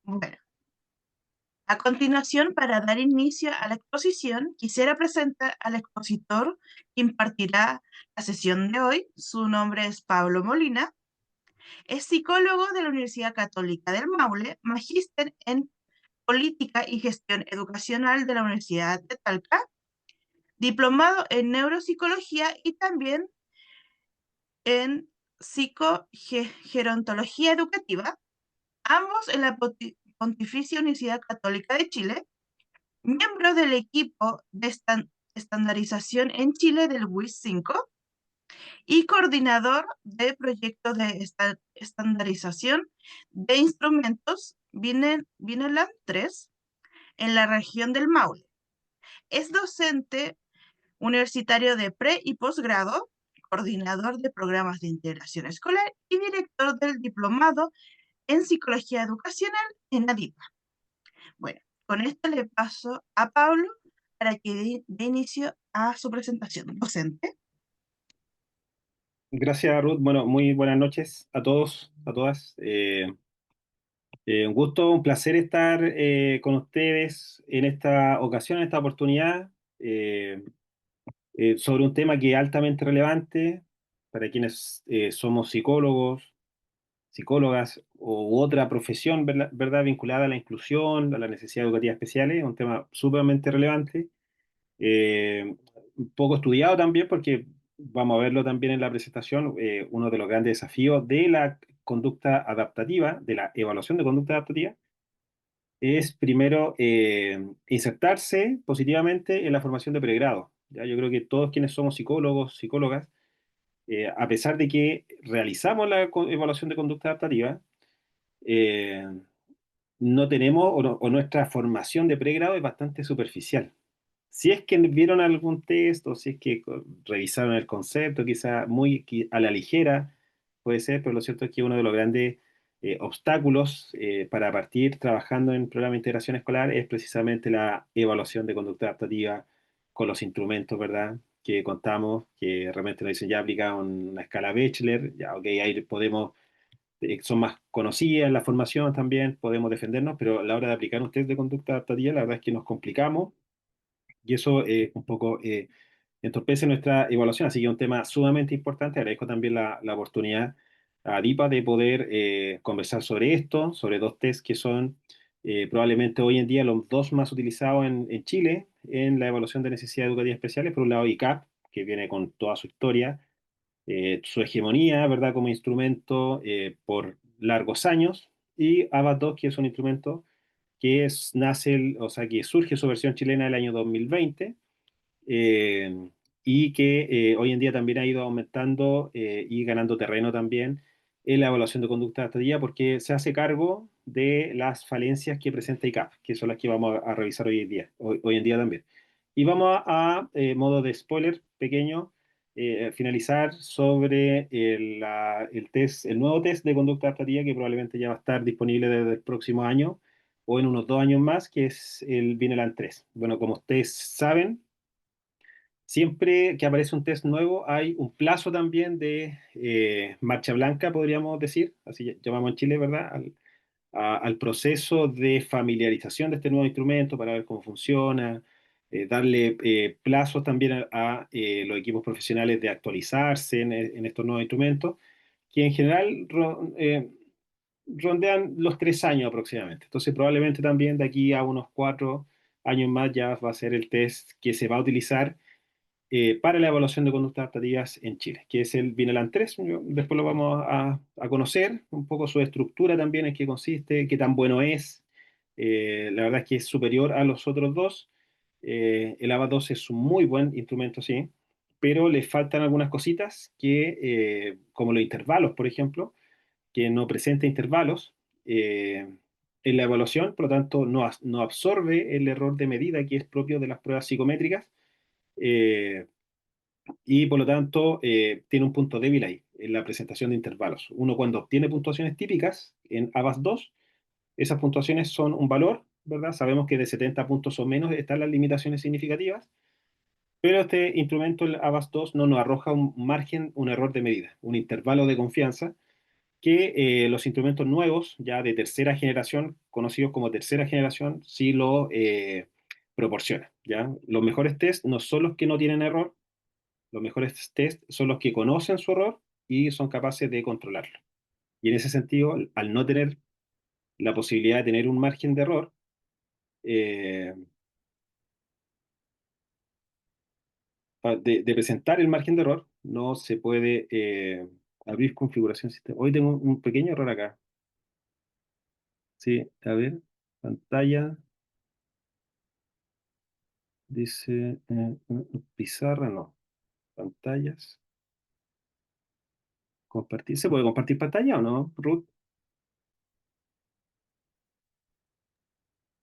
Bueno, a continuación, para dar inicio a la exposición, quisiera presentar al expositor que impartirá la sesión de hoy. Su nombre es Pablo Molina. Es psicólogo de la Universidad Católica del Maule, magíster en Política y Gestión Educacional de la Universidad de Talca, diplomado en Neuropsicología y también en Psicogerontología Educativa, ambos en la Pontificia Universidad Católica de Chile, miembro del equipo de estandarización en Chile del WIS 5 y coordinador de proyectos de estandarización de instrumentos Vineland 3 en la región del Maule. Es docente universitario de pre y posgrado, coordinador de programas de integración escolar y director del diplomado en psicología educacional en ADIPA. Bueno, con esto le paso a Pablo para que dé inicio a su presentación docente. Gracias, Ruth. Bueno, muy buenas noches a todos, a todas. Un gusto, un placer estar con ustedes en esta ocasión, en esta oportunidad, eh, sobre un tema que es altamente relevante para quienes somos psicólogos, psicólogas u otra profesión, ¿verdad? Vinculada a la inclusión, a la necesidad educativa especiales, un tema sumamente relevante. Un poco estudiado también porque vamos a verlo también en la presentación, uno de los grandes desafíos de la conducta adaptativa, de la evaluación de conducta adaptativa, es primero insertarse positivamente en la formación de pregrado. ¿Ya? Yo creo que todos quienes somos psicólogos, psicólogas, a pesar de que realizamos la evaluación de conducta adaptativa, eh, no tenemos o nuestra formación de pregrado es bastante superficial. Si es que vieron algún test o si es que revisaron el concepto, quizá muy a la ligera, puede ser, pero lo cierto es que uno de los grandes obstáculos para partir trabajando en programa de integración escolar es precisamente la evaluación de conducta adaptativa con los instrumentos, ¿verdad? Que contamos, que realmente nos dicen ya aplica una escala Bechler, ya, ok, ahí podemos son más conocidas en la formación también, podemos defendernos, pero a la hora de aplicar un test de conducta adaptativa, la verdad es que nos complicamos y eso un poco entorpece nuestra evaluación. Así que es un tema sumamente importante. Agradezco también la oportunidad a DIPA de poder conversar sobre esto, sobre dos tests que son probablemente hoy en día los dos más utilizados en Chile en la evaluación de necesidades educativas especiales. Por un lado, ICAP, que viene con toda su historia, su hegemonía, ¿verdad?, como instrumento por largos años, y ABAS 2, que es un instrumento nace, o sea, que surge su versión chilena el año 2020, eh, y que hoy en día también ha ido aumentando y ganando terreno también en la evaluación de conducta adaptativa porque se hace cargo de las falencias que presenta ICAP, que son las que vamos a revisar hoy en día, hoy en día también. Y vamos modo de spoiler pequeño, finalizar sobre el nuevo test de conducta adaptativa que probablemente ya va a estar disponible desde el próximo año o en unos 2 años más, que es el Vineland 3. Bueno, como ustedes saben, siempre que aparece un test nuevo hay un plazo también de marcha blanca, podríamos decir, así llamamos en Chile, ¿verdad? Al proceso de familiarización de este nuevo instrumento para ver cómo funciona, darle plazos también a los equipos profesionales de actualizarse en estos nuevos instrumentos, que en general rondean los 3 años aproximadamente. Entonces probablemente también de aquí a unos 4 años más ya va a ser el test que se va a utilizar para la evaluación de conductas adaptativas en Chile, que es el Vineland 3. Después lo vamos a conocer, un poco su estructura también, en qué consiste, qué tan bueno es. La verdad es que es superior a los otros dos. El AVA 2 es un muy buen instrumento, sí, pero le faltan algunas cositas como los intervalos, por ejemplo, que no presenta intervalos en la evaluación, por lo tanto no absorbe el error de medida que es propio de las pruebas psicométricas. eh, y por lo tanto tiene un punto débil ahí, en la presentación de intervalos. Uno cuando obtiene puntuaciones típicas en ABAS 2, esas puntuaciones son un valor, ¿verdad? Sabemos que de 70 puntos o menos están las limitaciones significativas, pero este instrumento, el ABAS 2, no nos arroja un margen, un error de medida, un intervalo de confianza que los instrumentos nuevos, ya de tercera generación, conocidos como tercera generación, sí lo proporcionan, ¿ya? Los mejores test no son los que no tienen error, los mejores test son los que conocen su error y son capaces de controlarlo. Y en ese sentido, al no tener la posibilidad de tener un margen de error, eh, de presentar el margen de error, no se puede abrir configuración sistema. Hoy tengo un pequeño error acá. Sí, a ver, pantalla, dice pizarra, no, pantallas, compartir. ¿Se puede compartir pantalla o no, Ruth?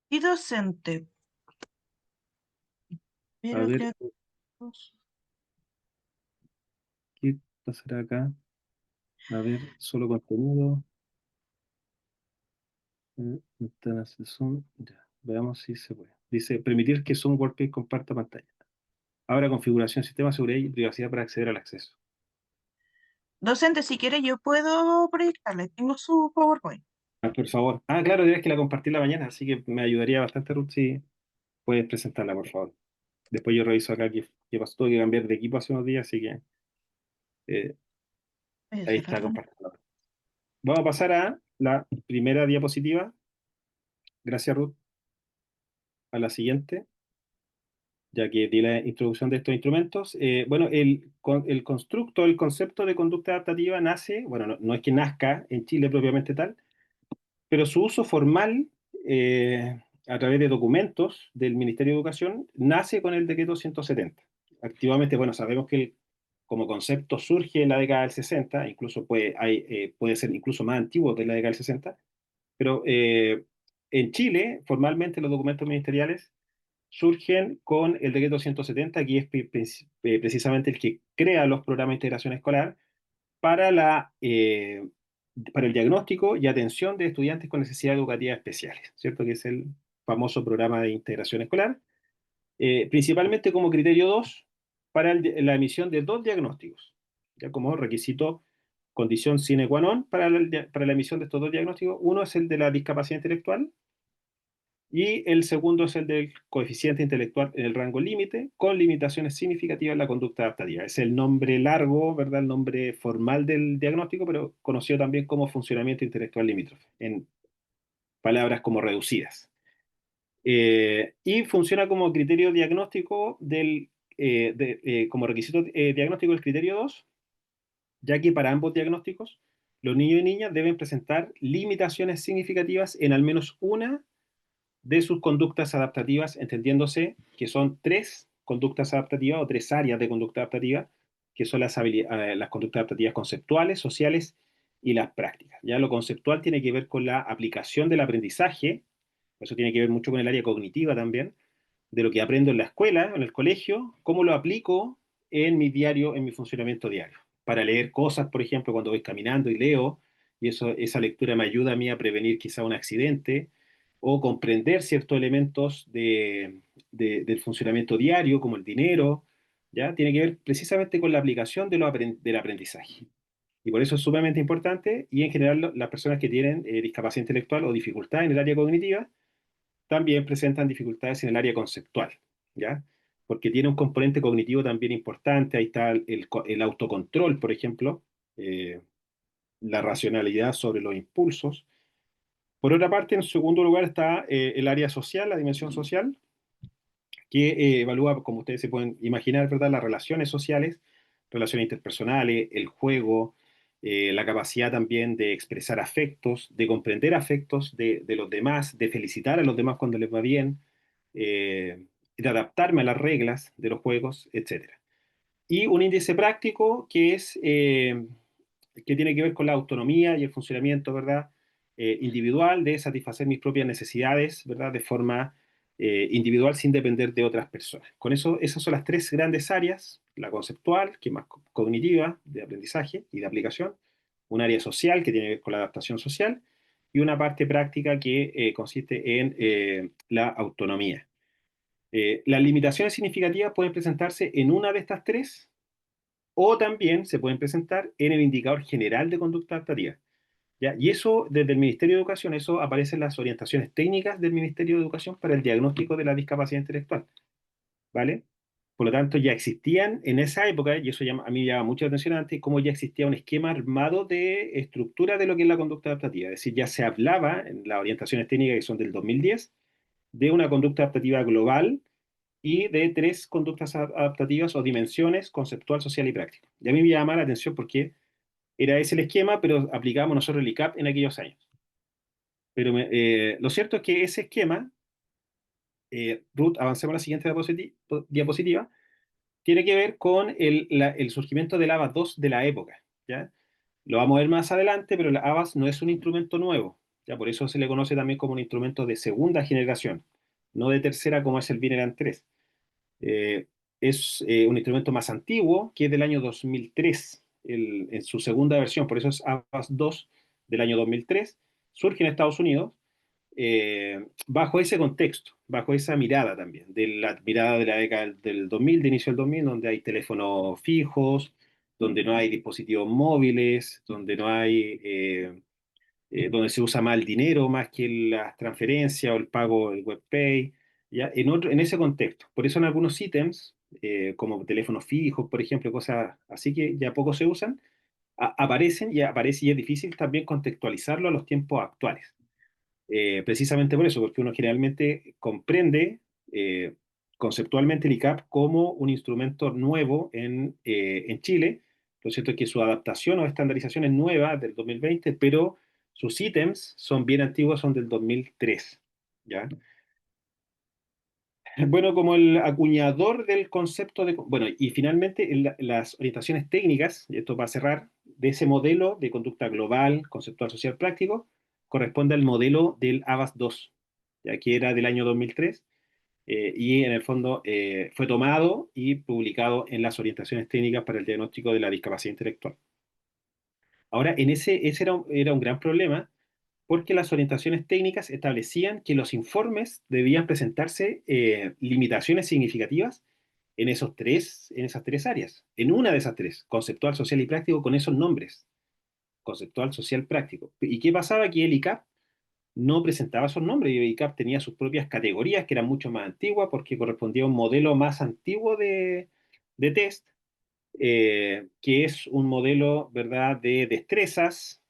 Y docente, A pero ver, creo que ¿qué pasará acá? A ver, solo contenido. Ventanas de Zoom. Ya, veamos si se puede. Dice, permitir que Zoom Workplace comparta pantalla. Ahora configuración, sistema, seguridad y privacidad para acceder al acceso. docente, si quiere yo puedo proyectarle, tengo su PowerPoint. Ah, por favor. Ah, claro, dirás que la compartí la mañana, así que me ayudaría bastante, Ruth, si puedes presentarla, por favor. Después yo reviso acá qué pasó. Tuve que cambiar de equipo hace unos días, así que eh, Voy a ahí está cerrarlo. compartiendo. Vamos a pasar a la primera diapositiva. Gracias, Ruth. A la siguiente, ya que di la introducción de estos instrumentos. Bueno, el constructo, el concepto de conducta adaptativa nace, bueno, no es que nazca en Chile propiamente tal, pero su uso formal a través de documentos del Ministerio de Educación nace con el decreto 170. Activamente, bueno, sabemos que como concepto surge en la década del 60, incluso puede ser incluso más antiguo de la década del 60, pero en Chile, formalmente los documentos ministeriales surgen con el decreto 170, que es precisamente el que crea los programas de integración escolar para para el diagnóstico y atención de estudiantes con necesidades educativas especiales, ¿cierto? Que es el famoso programa de integración escolar, principalmente como criterio 2 para la emisión de dos diagnósticos, ya como requisito, condición sine qua non para la emisión de estos dos diagnósticos. Uno es el de la discapacidad intelectual y el segundo es el del coeficiente intelectual en el rango límite, con limitaciones significativas en la conducta adaptativa. Es el nombre largo, ¿verdad? El nombre formal del diagnóstico, pero conocido también como funcionamiento intelectual limítrofe, en palabras como reducidas. Y funciona como criterio diagnóstico como requisito diagnóstico del criterio 2, ya que para ambos diagnósticos, los niños y niñas deben presentar limitaciones significativas en al menos una de sus conductas adaptativas, entendiéndose que son tres conductas adaptativas o tres áreas de conducta adaptativa, que son las conductas adaptativas conceptuales, sociales y las prácticas. Ya lo conceptual tiene que ver con la aplicación del aprendizaje, eso tiene que ver mucho con el área cognitiva también, de lo que aprendo en la escuela, en el colegio, cómo lo aplico en mi diario, en mi funcionamiento diario. Para leer cosas, por ejemplo, cuando voy caminando y leo, y esa lectura me ayuda a mí a prevenir quizá un accidente o comprender ciertos elementos del funcionamiento diario, como el dinero, ¿ya? Tiene que ver precisamente con la aplicación del aprendizaje. Y por eso es sumamente importante, y en general las personas que tienen discapacidad intelectual o dificultad en el área cognitiva, también presentan dificultades en el área conceptual, ¿ya? Porque tiene un componente cognitivo también importante, ahí está el autocontrol, por ejemplo, eh, la racionalidad sobre los impulsos. Por otra parte, en segundo lugar está el área social, la dimensión social, que evalúa, como ustedes se pueden imaginar, ¿verdad? Las relaciones sociales, relaciones interpersonales, el juego, la capacidad también de expresar afectos, de comprender afectos de los demás, de felicitar a los demás cuando les va bien, de adaptarme a las reglas de los juegos, etcétera. Y un índice práctico que tiene que ver con la autonomía y el funcionamiento, ¿verdad? Individual, de satisfacer mis propias necesidades, ¿verdad? De forma individual sin depender de otras personas. Con eso, esas son las tres grandes áreas: la conceptual, que es más cognitiva, de aprendizaje y de aplicación; un área social, que tiene que ver con la adaptación social; y una parte práctica que consiste en la autonomía. Las limitaciones significativas pueden presentarse en una de estas tres, o también se pueden presentar en el indicador general de conducta adaptativa. ¿ya? Y eso, desde el Ministerio de Educación, eso aparece en las orientaciones técnicas del Ministerio de Educación para el diagnóstico de la discapacidad intelectual, ¿vale? Por lo tanto, ya existían en esa época, y eso a mí me llama mucha atención antes, cómo ya existía un esquema armado de estructura de lo que es la conducta adaptativa. Es decir, ya se hablaba en las orientaciones técnicas que son del 2010 de una conducta adaptativa global y de tres conductas adaptativas o dimensiones: conceptual, social y práctica. Y a mí me llama la atención porque era ese el esquema, pero aplicábamos nosotros el ICAP en aquellos años. Pero lo cierto es que ese esquema, Ruth, avancemos a la siguiente diapositiva, tiene que ver con el surgimiento del ABAS 2 de la época, ¿ya? Lo vamos a ver más adelante, pero el ABAS no es un instrumento nuevo, ¿ya? Por eso se le conoce también como un instrumento de segunda generación, no de tercera como es el Vineland 3. Eh, es un instrumento más antiguo, que es del año 2003, en su segunda versión, por eso es ABAS 2 del año 2003, surge en Estados Unidos bajo ese contexto, bajo esa mirada también, de la mirada de la década del 2000, de inicio del 2000, donde hay teléfonos fijos, donde no hay dispositivos móviles, donde no hay, donde se usa más el dinero más que las transferencias o el pago, el webpay, ¿ya? En ese contexto. Por eso en algunos ítems, como teléfonos fijos, por ejemplo, cosas así que ya poco se usan, aparecen y aparece y es difícil también contextualizarlo a los tiempos actuales. Precisamente por eso, porque uno generalmente comprende conceptualmente el ICAP como un instrumento nuevo en Chile. Lo cierto es que su adaptación o estandarización es nueva del 2020, pero sus ítems son bien antiguos, son del 2003, ¿ya? Bueno, como el acuñador del concepto de... Bueno, y finalmente las orientaciones técnicas, y esto va a cerrar, de ese modelo de conducta global, conceptual, social, práctico, corresponde al modelo del ABAS 2, ya que era del año 2003, y en el fondo fue tomado y publicado en las orientaciones técnicas para el diagnóstico de la discapacidad intelectual. Ahora, ese era un gran problema porque las orientaciones técnicas establecían que los informes debían presentarse limitaciones significativas en esas tres áreas, en una de esas tres, conceptual, social y práctico, con esos nombres, conceptual, social, práctico. ¿Y qué pasaba? Que el ICAP no presentaba esos nombres, y el ICAP tenía sus propias categorías que eran mucho más antiguas porque correspondía a un modelo más antiguo de test, que es un modelo, ¿verdad?, de destrezas.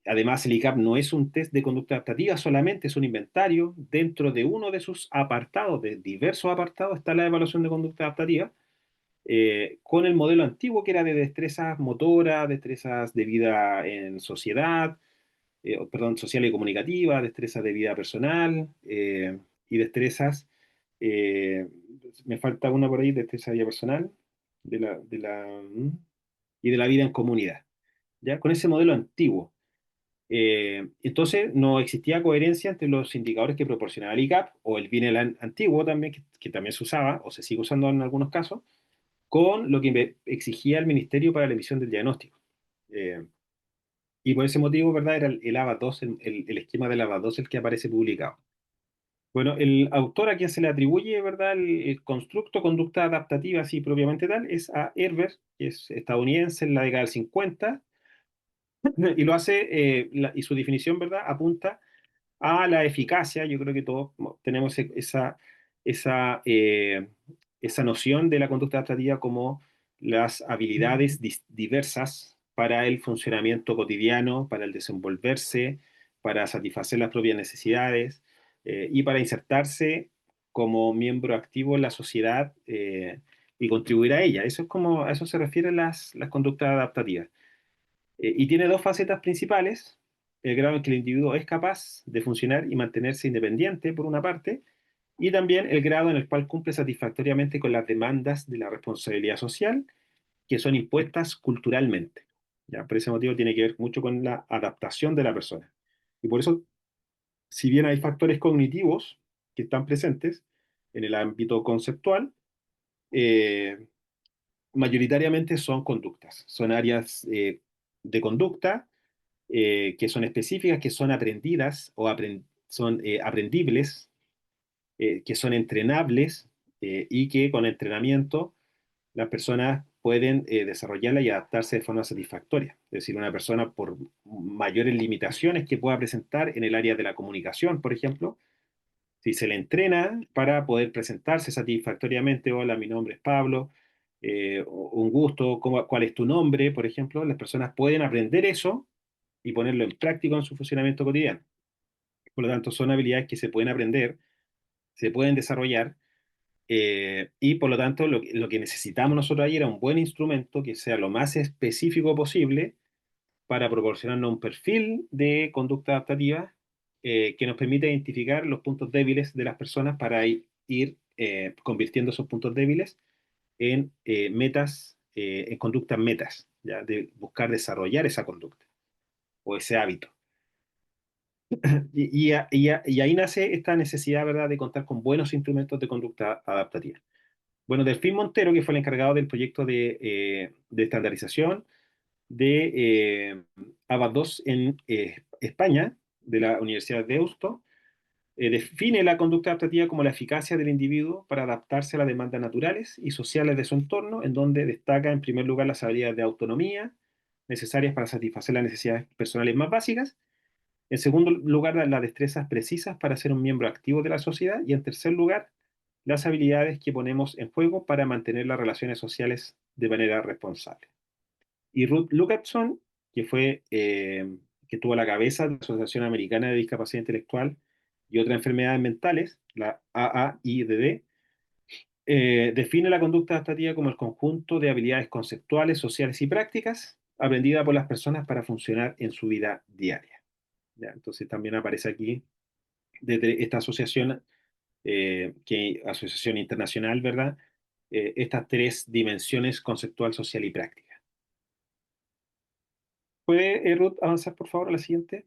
Además, el ICAP no es un test de conducta adaptativa solamente, es un inventario. Dentro de uno de sus apartados, de diversos apartados, está la evaluación de conducta adaptativa, con el modelo antiguo que era de destrezas motoras, destrezas de vida en sociedad, perdón, social y comunicativa, destrezas de vida personal, y destrezas, eh, me falta una por ahí, destreza de vida personal, de la, de la, y de la vida en comunidad, ¿ya? Con ese modelo antiguo. Entonces, no existía coherencia entre los indicadores que proporcionaba el ICAP o el BINEL antiguo también, que también se usaba o se sigue usando en algunos casos, con lo que exigía el Ministerio para la emisión del diagnóstico. Eh, y por ese motivo, ¿verdad? Era el ABA 2, el esquema del ABA 2 el que aparece publicado. Bueno, el autor a quien se le atribuye, ¿verdad?, el constructo conducta adaptativa, así propiamente tal, es a Herbert, que es estadounidense en la década del 50, y lo hace, y su definición, ¿verdad?, apunta a la eficacia. Yo creo que todos tenemos esa, esa noción de la conducta adaptativa como las habilidades diversas para el funcionamiento cotidiano, para el desenvolverse, para satisfacer las propias necesidades, y para insertarse como miembro activo en la sociedad, y contribuir a ella. Eso es como, a eso se refieren las conductas adaptativas. Y tiene dos facetas principales: el grado en que el individuo es capaz de funcionar y mantenerse independiente, por una parte, y también el grado en el cual cumple satisfactoriamente con las demandas de la responsabilidad social que son impuestas culturalmente. ¿Ya? Por ese motivo tiene que ver mucho con la adaptación de la persona. Y por eso, si bien hay factores cognitivos que están presentes en el ámbito conceptual, eh, mayoritariamente son conductas, son áreas de conducta que son específicas, que son aprendidas o son aprendibles, que son entrenables, y que con entrenamiento las personas pueden desarrollarla y adaptarse de forma satisfactoria. Es decir, una persona, por mayores limitaciones que pueda presentar en el área de la comunicación, por ejemplo. Si se le entrena para poder presentarse satisfactoriamente, hola, mi nombre es Pablo, un gusto, ¿cuál es tu nombre? Por ejemplo, las personas pueden aprender eso y ponerlo en práctica en su funcionamiento cotidiano. Por lo tanto, son habilidades que se pueden aprender, se pueden desarrollar, y por lo tanto lo que necesitamos nosotros ahí era un buen instrumento que sea lo más específico posible para proporcionarnos un perfil de conducta adaptativa, que nos permita identificar los puntos débiles de las personas para ir convirtiendo esos puntos débiles en metas, en conductas metas, ¿ya? De buscar desarrollar esa conducta o ese hábito. Y ahí nace esta necesidad, ¿verdad?, de contar con buenos instrumentos de conducta adaptativa. Bueno, Delfín Montero, que fue el encargado del proyecto de estandarización de ABA 2 en España, de la Universidad de Deusto, define la conducta adaptativa como la eficacia del individuo para adaptarse a las demandas naturales y sociales de su entorno, en donde destaca en primer lugar las habilidades de autonomía necesarias para satisfacer las necesidades personales más básicas. En segundo lugar, las destrezas precisas para ser un miembro activo de la sociedad. Y en tercer lugar, las habilidades que ponemos en juego para mantener las relaciones sociales de manera responsable. Y Ruth Lukatson, que fue, que tuvo la cabeza de la Asociación Americana de Discapacidad Intelectual y otras enfermedades mentales, la AAIDD, define la conducta adaptativa como el conjunto de habilidades conceptuales, sociales y prácticas aprendidas por las personas para funcionar en su vida diaria. ¿Ya? Entonces también aparece aquí desde esta asociación, asociación internacional, ¿verdad? Estas tres dimensiones: conceptual, social y práctica. ¿Puede, Ruth, avanzar por favor a la siguiente?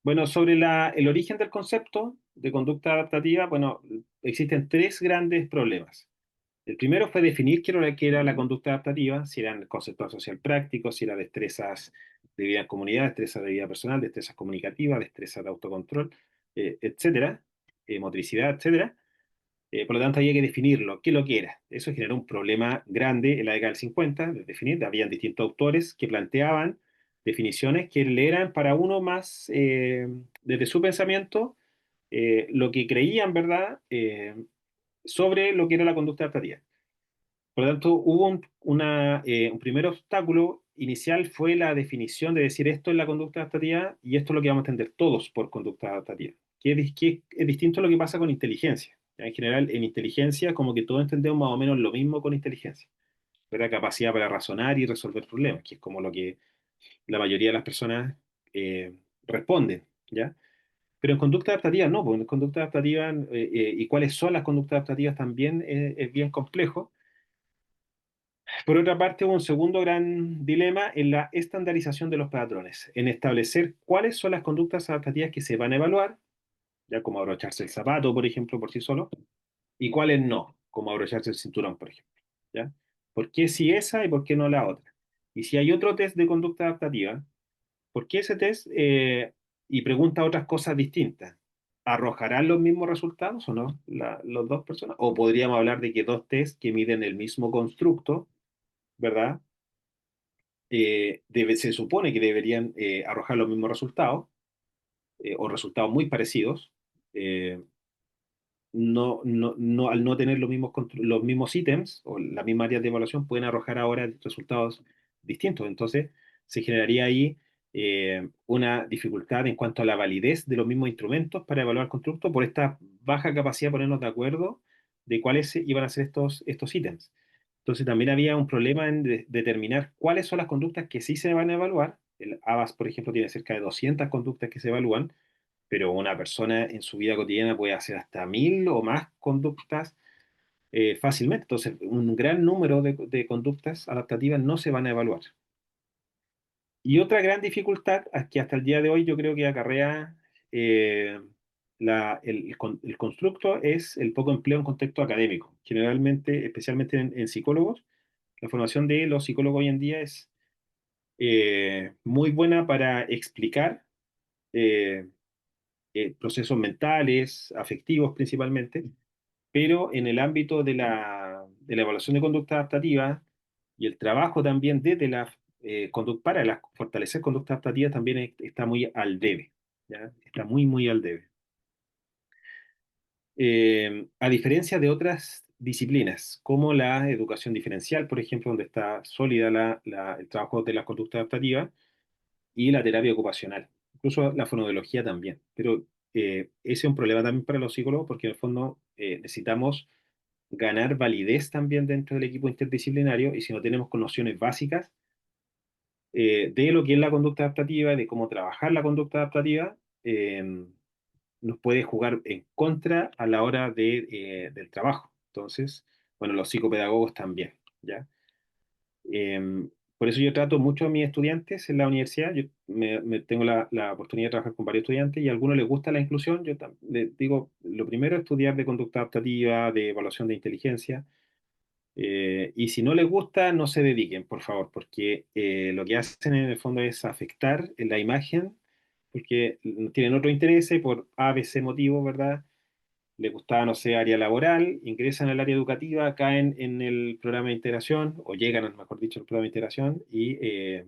Bueno, sobre el origen del concepto de conducta adaptativa, bueno, existen tres grandes problemas. El primero fue definir qué era la conducta adaptativa, si eran conceptual, social, práctico, si eran destrezas de vida en comunidad, destrezas de vida personal, destrezas comunicativas, destrezas de autocontrol, etcétera, motricidad, etcétera. Por lo tanto, había que definirlo, qué es lo que era. Eso generó un problema grande en la década del 50, de definir. Habían distintos autores que planteaban definiciones que le eran para uno más, desde su pensamiento, lo que creían, ¿verdad?, sobre lo que era la conducta adaptativa. Por lo tanto, hubo un primer obstáculo inicial, fue la definición de decir esto es la conducta adaptativa y esto es lo que vamos a entender todos por conducta adaptativa. Que es distinto a lo que pasa con inteligencia. ¿Ya? En general, en inteligencia, como que todos entendemos más o menos lo mismo con inteligencia. ¿Verdad? Capacidad para razonar y resolver problemas, que es como lo que la mayoría de las personas eh, responden. ¿Ya? Pero en conducta adaptativa no, porque en conducta adaptativa, y cuáles son las conductas adaptativas también es bien complejo. Por otra parte, hubo un segundo gran dilema en la estandarización de los patrones, en establecer cuáles son las conductas adaptativas que se van a evaluar, ya como abrocharse el zapato, por ejemplo, por sí solo, y cuáles no, como abrocharse el cinturón, por ejemplo. ¿Ya? ¿Por qué si esa y por qué no la otra? Y si hay otro test de conducta adaptativa, ¿por qué ese test, y pregunta otras cosas distintas? ¿Arrojarán los mismos resultados o no las dos personas? O podríamos hablar de que dos tests que miden el mismo constructo, ¿verdad? Se supone que deberían arrojar los mismos resultados, o resultados muy parecidos. eh, Al no tener los mismos ítems o las mismas áreas de evaluación, pueden arrojar ahora resultados distintos. Entonces, se generaría ahí una dificultad en cuanto a la validez de los mismos instrumentos para evaluar el constructo por esta baja capacidad de ponernos de acuerdo de cuáles iban a ser estos ítems. Entonces, también había un problema en determinar cuáles son las conductas que sí se van a evaluar. El ABAS, por ejemplo, tiene cerca de 200 conductas que se evalúan, pero una persona en su vida cotidiana puede hacer hasta 1000 o más conductas fácilmente. Entonces, un gran número de conductas adaptativas no se van a evaluar. Y otra gran dificultad que hasta el día de hoy yo creo que acarrea eh, el constructo es el poco empleo en contexto académico. Generalmente, especialmente en psicólogos, la formación de los psicólogos hoy en día es muy buena para explicar eh, procesos mentales, afectivos principalmente, pero en el ámbito de la evaluación de conducta adaptativa y el trabajo también desde fortalecer conductas adaptativas también está muy al debe, ¿ya? Está muy, muy al debe. A diferencia de otras disciplinas, como la educación diferencial, por ejemplo, donde está sólida el trabajo de las conductas adaptativas, y la terapia ocupacional, incluso la fonoaudiología también. Pero ese es un problema también para los psicólogos porque en el fondo necesitamos ganar validez también dentro del equipo interdisciplinario y si no tenemos nociones básicas de lo que es la conducta adaptativa, de cómo trabajar la conducta adaptativa, nos puede jugar en contra a la hora del trabajo. Entonces, bueno, los psicopedagogos también, ¿ya? Por eso yo trato mucho a mis estudiantes en la universidad. Yo tengo la oportunidad de trabajar con varios estudiantes y a algunos les gusta la inclusión. Les digo, lo primero es estudiar de conducta adaptativa, de evaluación de inteligencia. Y si no les gusta, no se dediquen, por favor, porque lo que hacen en el fondo es afectar en la imagen, porque tienen otro interés por A, B, C motivo, ¿verdad? Les gustaba, no sé, área laboral, ingresan al área educativa, caen en el programa de integración, o llegan, mejor dicho, al programa de integración, y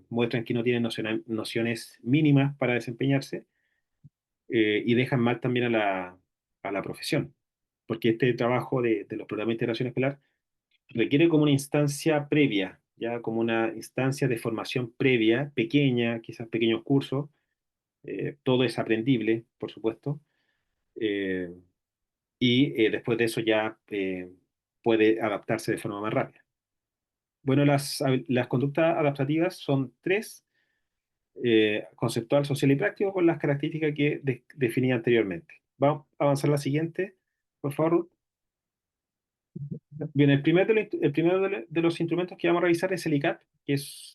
muestran que no tienen nociones mínimas para desempeñarse, y dejan mal también a la profesión. Porque este trabajo de los programas de integración escolar requiere como una instancia previa, ya como una instancia de formación previa, pequeña, quizás pequeños cursos, todo es aprendible, por supuesto, eh, y después de eso ya puede adaptarse de forma más rápida. Bueno, las conductas adaptativas son tres: conceptual, social y práctico, con las características que definí anteriormente. Vamos a avanzar a la siguiente, por favor, Ruth. Bien, el primero de los instrumentos que vamos a revisar es el ICAP,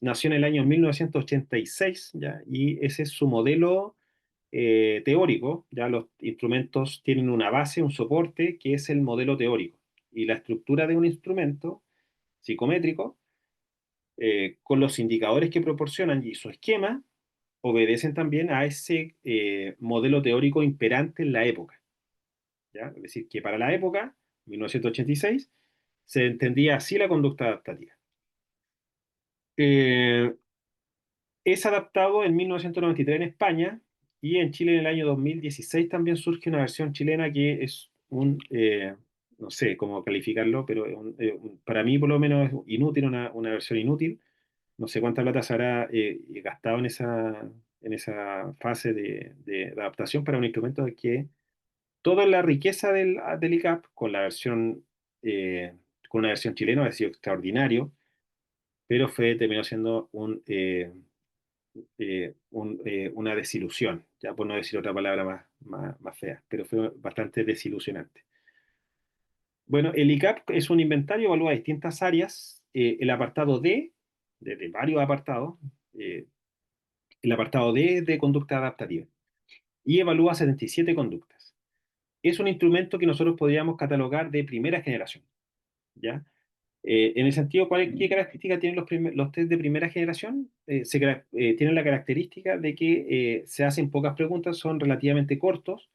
nació en el año 1986, ¿ya? Y ese es su modelo teórico. Ya los instrumentos tienen una base, un soporte, que es el modelo teórico. Y la estructura de un instrumento psicométrico, con los indicadores que proporcionan y su esquema, obedecen también a ese modelo teórico imperante en la época, ¿ya? Es decir, que para la época, 1986, se entendía así la conducta adaptativa. Eh, es adaptado en 1993 en España y en Chile en el año 2016 también surge una versión chilena que es no sé cómo calificarlo, pero para mí por lo menos es inútil, una versión inútil. No sé cuánta plata se habrá gastado en esa fase de adaptación para un instrumento que toda la riqueza del ICAP eh, con una versión chilena ha sido extraordinario, pero terminó siendo una desilusión, ya por no decir otra palabra más fea, pero fue bastante desilusionante. Bueno, el ICAP es un inventario, evalúa distintas áreas. El apartado D, de varios apartados, eh, el apartado D es de conducta adaptativa y evalúa 77 conductas. Es un instrumento que nosotros podríamos catalogar de primera generación, ¿ya? En el sentido, ¿qué características tienen los test de primera generación? Tienen la característica de que se hacen pocas preguntas, son relativamente cortos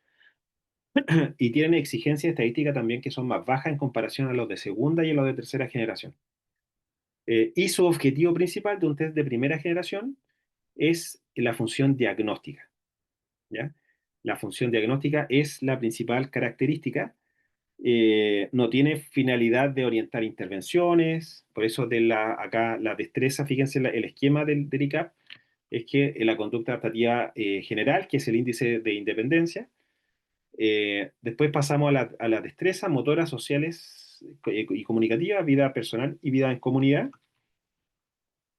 y tienen exigencias estadísticas también que son más bajas en comparación a los de segunda y a los de tercera generación. Y su objetivo principal de un test de primera generación es la función diagnóstica, ¿ya? La función diagnóstica es la principal característica. No tiene finalidad de orientar intervenciones, por eso acá la destreza, fíjense el esquema del ICAP, es que la conducta adaptativa general, que es el índice de independencia, después pasamos a la destreza motoras, sociales y comunicativas, vida personal y vida en comunidad,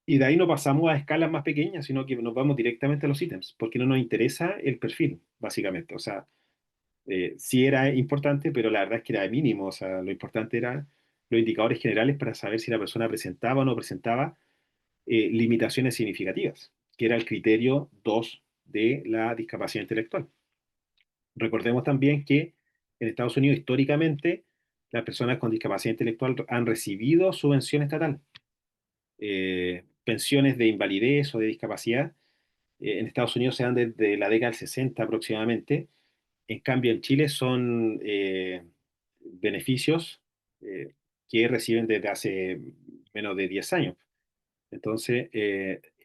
y de ahí no pasamos a escalas más pequeñas, sino que nos vamos directamente a los ítems, porque no nos interesa el perfil, básicamente. O sea, sí era importante, pero la verdad es que era de mínimo. O sea, lo importante eran los indicadores generales para saber si la persona presentaba o no presentaba limitaciones significativas, que era el criterio 2 de la discapacidad intelectual. Recordemos también que en Estados Unidos, históricamente, las personas con discapacidad intelectual han recibido subvención estatal, pensiones de invalidez o de discapacidad. En Estados Unidos se dan desde la década del 60 aproximadamente. En cambio, en Chile son beneficios que reciben desde hace menos de 10 años. Entonces,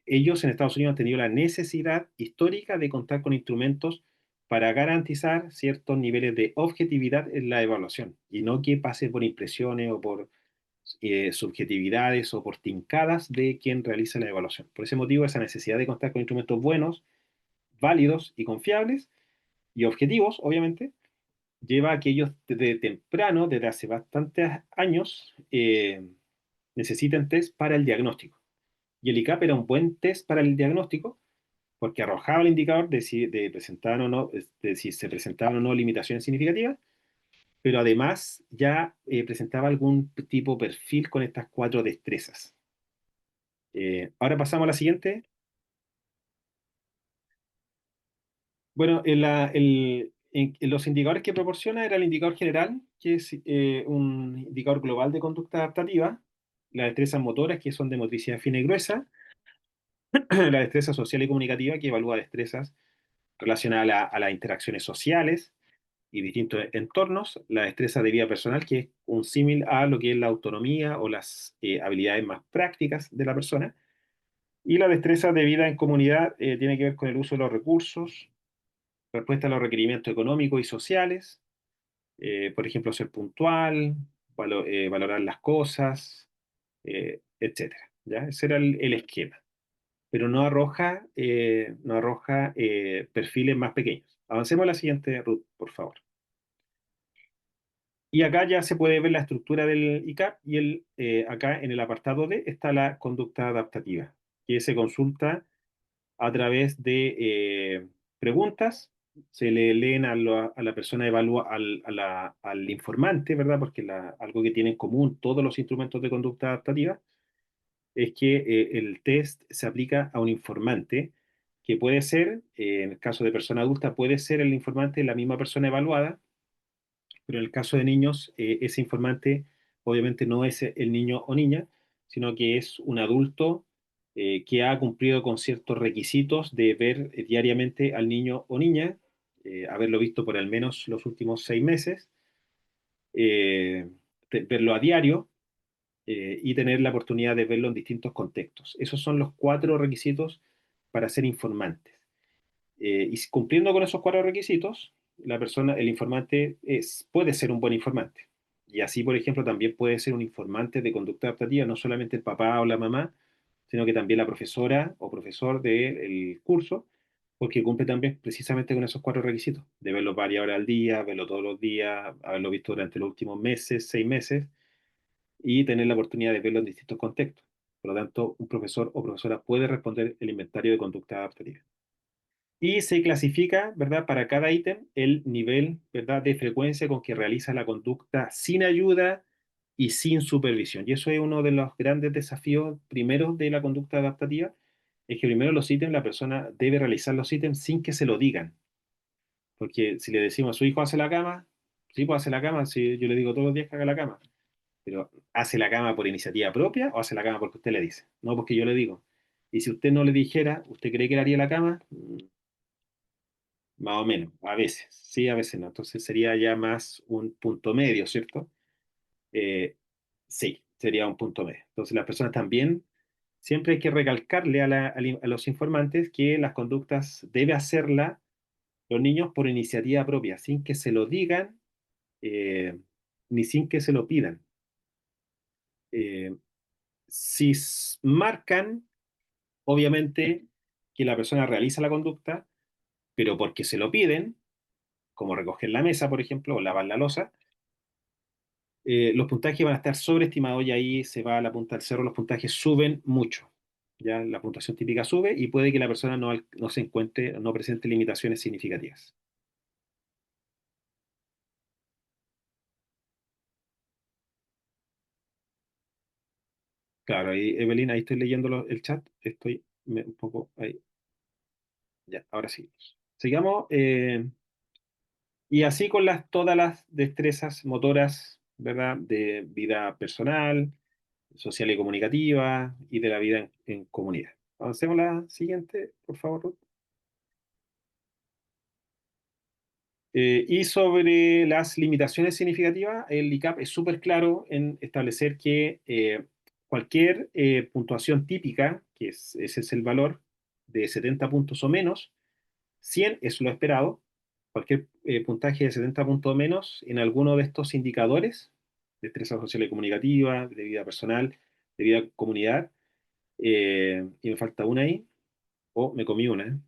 ellos en Estados Unidos han tenido la necesidad histórica de contar con instrumentos para garantizar ciertos niveles de objetividad en la evaluación y no que pase por impresiones o por subjetividades o por tincadas de quien realiza la evaluación. Por ese motivo, esa necesidad de contar con instrumentos buenos, válidos y confiables y objetivos, obviamente, lleva a que ellos desde temprano, desde hace bastantes años, necesiten test para el diagnóstico. Y el ICAP era un buen test para el diagnóstico porque arrojaba el indicador de presentaban o no, de si se presentaban o no limitaciones significativas, pero además ya presentaba algún tipo de perfil con estas cuatro destrezas. Ahora pasamos a la siguiente. Bueno, en los indicadores que proporciona era el indicador general, que es un indicador global de conducta adaptativa, las destrezas motoras, que son de motricidad fina y gruesa, la destreza social y comunicativa, que evalúa destrezas relacionadas a las interacciones sociales y distintos entornos, la destreza de vida personal, que es un símil a lo que es la autonomía o las habilidades más prácticas de la persona, y la destreza de vida en comunidad tiene que ver con el uso de los recursos, respuesta a los requerimientos económicos y sociales, por ejemplo, ser puntual, valorar las cosas, etcétera. ¿Ya? Ese era el esquema, pero no arroja perfiles más pequeños. Avancemos a la siguiente, Ruth, por favor. Y acá ya se puede ver la estructura del ICAP y acá en el apartado D está la conducta adaptativa, que se consulta a través de preguntas, se le leen a la persona evalúa al informante, ¿verdad? Porque algo que tienen en común todos los instrumentos de conducta adaptativa es que el test se aplica a un informante que puede ser, en el caso de persona adulta, puede ser el informante la misma persona evaluada, pero en el caso de niños, ese informante obviamente no es el niño o niña, sino que es un adulto que ha cumplido con ciertos requisitos de ver diariamente al niño o niña, haberlo visto por al menos los últimos 6 meses, eh, verlo a diario y tener la oportunidad de verlo en distintos contextos. Esos son los 4 requisitos para ser informantes. Y cumpliendo con esos 4 requisitos, el informante puede ser un buen informante. Y así, por ejemplo, también puede ser un informante de conducta adaptativa, no solamente el papá o la mamá, sino que también la profesora o profesor del curso, porque cumple también precisamente con esos 4 requisitos, de verlo varias horas al día, verlo todos los días, haberlo visto durante los últimos meses, 6 meses, y tener la oportunidad de verlo en distintos contextos. Por lo tanto, un profesor o profesora puede responder el inventario de conducta adaptativa. Y se clasifica, ¿verdad? Para cada ítem el nivel, ¿verdad? De frecuencia con que realiza la conducta sin ayuda y sin supervisión. Y eso es uno de los grandes desafíos primeros de la conducta adaptativa, es que primero los ítems, la persona debe realizar los ítems sin que se lo digan. Porque si le decimos, su hijo hace la cama, sí, pues hace la cama, si yo le digo todos los días que haga la cama, pero ¿hace la cama por iniciativa propia o hace la cama porque usted le dice? No, porque yo le digo. Y si usted no le dijera, ¿usted cree que le haría la cama? Más o menos, a veces, sí, a veces no. Entonces sería ya más un punto medio, ¿cierto? Eh, sí, sería un punto medio. Entonces las personas también, siempre hay que recalcarle a los informantes que las conductas debe hacerla los niños por iniciativa propia, sin que se lo digan ni sin que se lo pidan. Eh, si marcan, obviamente, que la persona realiza la conducta, pero porque se lo piden, como recoger la mesa, por ejemplo, o lavar la loza, los puntajes van a estar sobreestimados y ahí se va a la punta del cerro, los puntajes suben mucho. Ya la puntuación típica sube y puede que la persona no se encuentre, no presente limitaciones significativas. Claro, ahí, Evelyn, ahí estoy leyendo el chat, estoy un poco ahí. Ya, ahora sí. Sigamos. Y así con todas las destrezas motoras, ¿verdad? De vida personal, social y comunicativa y de la vida en comunidad. Avancemos a la siguiente, por favor, Ruth. Y sobre las limitaciones significativas, el ICAP es súper claro en establecer que cualquier puntuación típica, ese es el valor de 70 puntos o menos, 100 es lo esperado, cualquier puntaje de 70 puntos o menos en alguno de estos indicadores, destreza social y comunicativa, de vida personal, de vida comunidad, y me falta una ahí, o me comí una.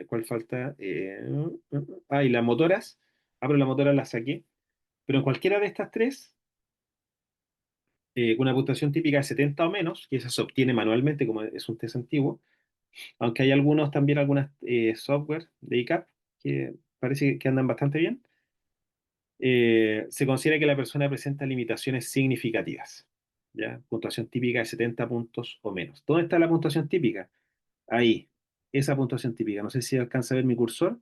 ¿Cuál falta? Y las motoras. Pero las motoras las saqué. Pero en cualquiera de estas tres, una puntuación típica de 70 o menos, que esa se obtiene manualmente, como es un test antiguo, aunque hay algunos también, algunas software de ICAP que parece que andan bastante bien, se considera que la persona presenta limitaciones significativas. ¿Ya? Puntuación típica de 70 puntos o menos. ¿Dónde está la puntuación típica? Ahí, esa puntuación típica. No sé si alcanza a ver mi cursor.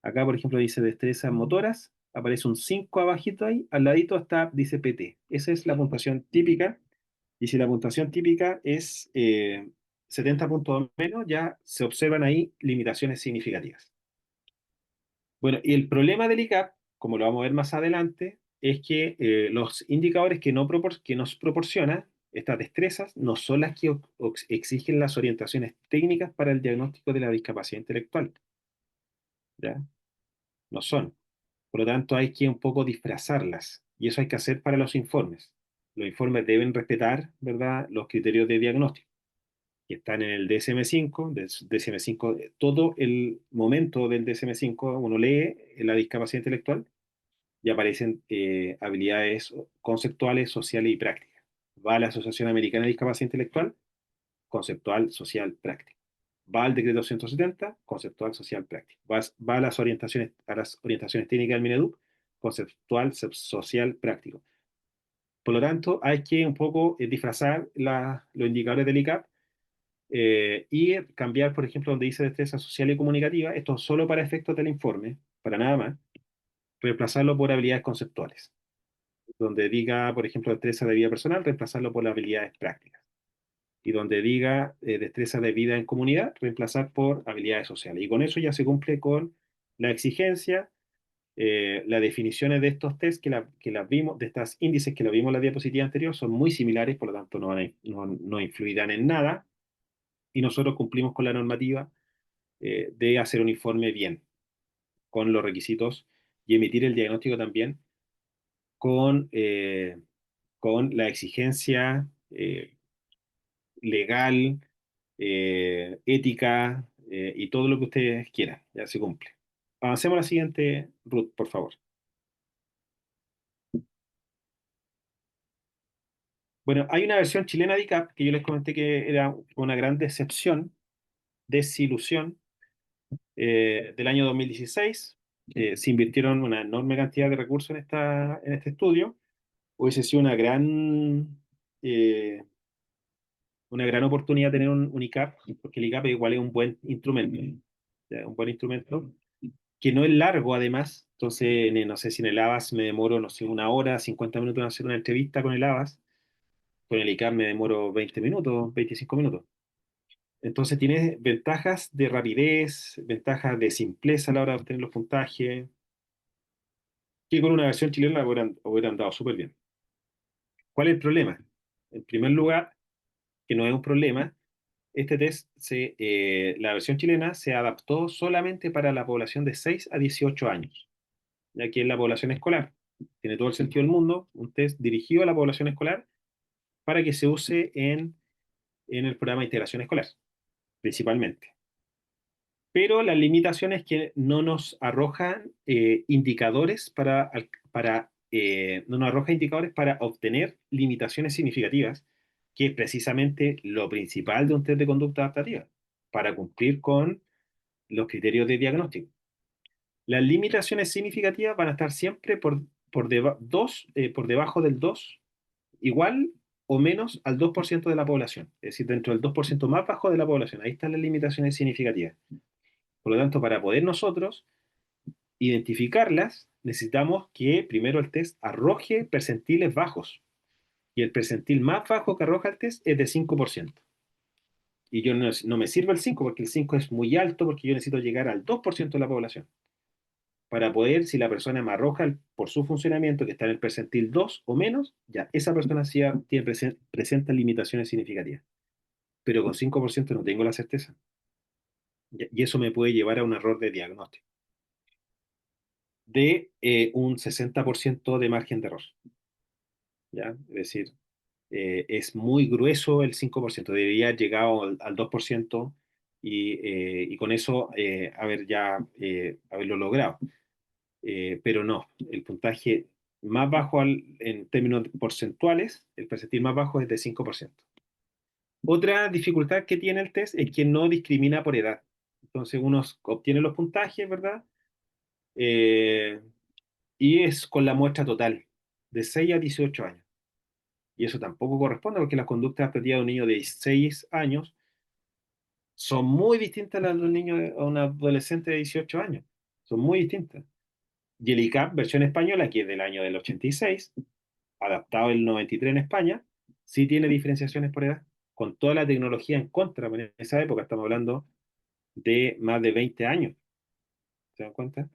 Acá, por ejemplo, dice destrezas motoras. Aparece un 5 abajito ahí. Al ladito está, dice PT. Esa es la puntuación típica. Y si la puntuación típica es 70 puntos o menos, ya se observan ahí limitaciones significativas. Bueno, y el problema del ICAP, como lo vamos a ver más adelante, es que los indicadores que nos proporciona estas destrezas no son las que exigen las orientaciones técnicas para el diagnóstico de la discapacidad intelectual. ¿Ya? No son. Por lo tanto, hay que un poco disfrazarlas. Y eso hay que hacer para los informes. Los informes deben respetar, ¿verdad?, los criterios de diagnóstico que están en el DSM-5. DSM-5, todo el momento del DSM-5, uno lee la discapacidad intelectual y aparecen habilidades conceptuales, sociales y prácticas. Va a la Asociación Americana de Discapacidad Intelectual, conceptual, social, práctica. Va al decreto 170, conceptual, social, práctico. Va a las orientaciones técnicas del Mineduc, conceptual, social, práctico. Por lo tanto, hay que un poco disfrazar los indicadores del ICAP y cambiar, por ejemplo, donde dice destreza social y comunicativa, esto solo para efectos del informe, para nada más, reemplazarlo por habilidades conceptuales. Donde diga, por ejemplo, destreza de vida personal, reemplazarlo por habilidades prácticas. Y donde diga destreza de vida en comunidad, reemplazar por habilidades sociales. Y con eso ya se cumple con la exigencia, las definiciones de estos test que las vimos, de estos índices que lo vimos en la diapositiva anterior, son muy similares, por lo tanto no influirán en nada, y nosotros cumplimos con la normativa de hacer un informe bien, con los requisitos, y emitir el diagnóstico también con, con la exigencia legal, ética y todo lo que ustedes quieran. Ya se cumple. Avancemos a la siguiente, Ruth, por favor. Bueno, hay una versión chilena de ICAP que yo les comenté que era una gran decepción, desilusión, del año 2016. Se invirtieron una enorme cantidad de recursos en este estudio. Hubiese sido una gran oportunidad tener un ICAP, porque el ICAP igual es un buen instrumento, ¿ya? Un buen instrumento que no es largo además. Entonces, no sé si en el ABAS me demoro, no sé, una hora, 50 minutos en hacer una entrevista con el ABAS. Con el ICAP me demoro 20 minutos, 25 minutos. Entonces tiene ventajas de rapidez, ventajas de simpleza a la hora de obtener los puntajes, que con una versión chilena hubieran dado súper bien. ¿Cuál es el problema? En primer lugar, que no es un problema, este test, la versión chilena se adaptó solamente para la población de 6 a 18 años, ya que es la población escolar. Tiene todo el sentido del mundo, un test dirigido a la población escolar para que se use en el programa de integración escolar, principalmente. Pero la limitación es que no nos arrojan indicadores no nos arroja indicadores para obtener limitaciones significativas, que es precisamente lo principal de un test de conducta adaptativa, para cumplir con los criterios de diagnóstico. Las limitaciones significativas van a estar siempre por debajo del 2, igual o menos al 2% de la población, es decir, dentro del 2% más bajo de la población. Ahí están las limitaciones significativas. Por lo tanto, para poder nosotros identificarlas, necesitamos que primero el test arroje percentiles bajos. Y el percentil más bajo que arroja el test es de 5%. Y yo no me sirve el 5 porque el 5 es muy alto, porque yo necesito llegar al 2% de la población. para poder, si la persona me arroja por su funcionamiento que está en el percentil 2 o menos, ya, esa persona sí tiene, presenta limitaciones significativas. Pero con 5% no tengo la certeza. Y eso me puede llevar a un error de diagnóstico de un 60% de margen de error. ¿Ya? Es decir, es muy grueso el 5%, debería haber llegado al 2% y con eso haberlo logrado. Pero no, el puntaje más bajo en términos porcentuales, el percentil más bajo es de 5%. Otra dificultad que tiene el test es que no discrimina por edad. Entonces uno obtiene los puntajes, ¿verdad? Eh, y es con la muestra total, de 6 a 18 años. Y eso tampoco corresponde porque las conductas adaptativas de un niño de 6 años son muy distintas a las de un niño, a un adolescente de 18 años. Son muy distintas. Y el ICAP, versión española, que es del año del 86, adaptado el 93 en España, sí tiene diferenciaciones por edad, con toda la tecnología en contra. En esa época estamos hablando de más de 20 años, ¿se dan cuenta?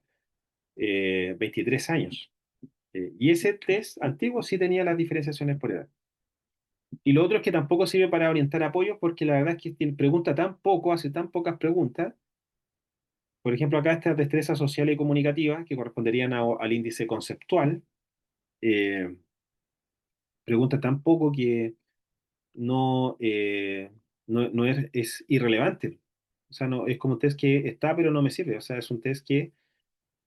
23 años. Y ese test antiguo sí tenía las diferenciaciones por edad. Y lo otro es que tampoco sirve para orientar apoyos porque la verdad es que pregunta tan poco, hace tan pocas preguntas. Por ejemplo, acá estas destrezas sociales y comunicativas que corresponderían al índice conceptual, eh, pregunta tan poco que no, no es irrelevante. O sea, no, es como un test que está, pero no me sirve. O sea, es un test que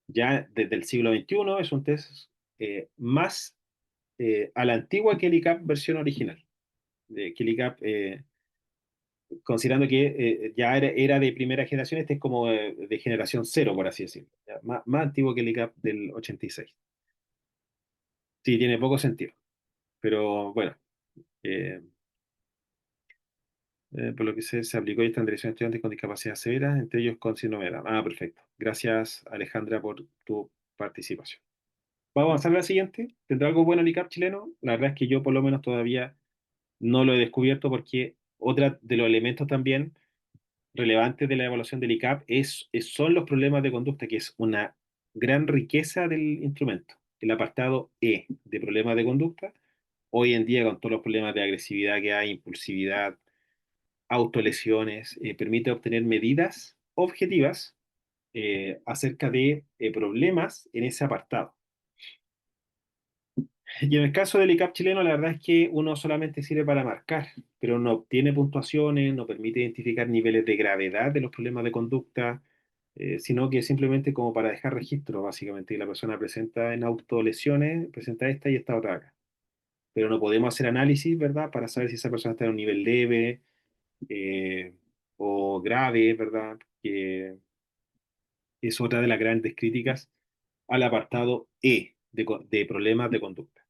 ya desde el siglo XXI es un test más a la antigua que el ICAP versión original. Que el ICAP, considerando que ya era de primera generación, este es como de generación cero, por así decirlo. Ya, más antiguo que el ICAP del 86. Sí, tiene poco sentido. Pero bueno, eh, por lo que se aplicó y estandarización a estudiantes con discapacidad severa, entre ellos con síndrome de Down. Ah, perfecto. Gracias, Alejandra, por tu participación. Vamos a avanzar a la siguiente. ¿Tendrá algo bueno el ICAP chileno? La verdad es que yo por lo menos todavía no lo he descubierto porque otra de los elementos también relevantes de la evaluación del ICAP son los problemas de conducta, que es una gran riqueza del instrumento. El apartado E de problemas de conducta, hoy en día con todos los problemas de agresividad que hay, impulsividad, autolesiones, permite obtener medidas objetivas acerca de problemas en ese apartado. Y en el caso del ICAP chileno, la verdad es que uno solamente sirve para marcar, pero no obtiene puntuaciones, no permite identificar niveles de gravedad de los problemas de conducta, sino que simplemente como para dejar registro, básicamente, y la persona presenta en autolesiones, presenta esta y esta otra acá. Pero no podemos hacer análisis, ¿verdad?, para saber si esa persona está en un nivel leve eh, o grave, ¿verdad? Que es otra de las grandes críticas al apartado E de problemas de conducta.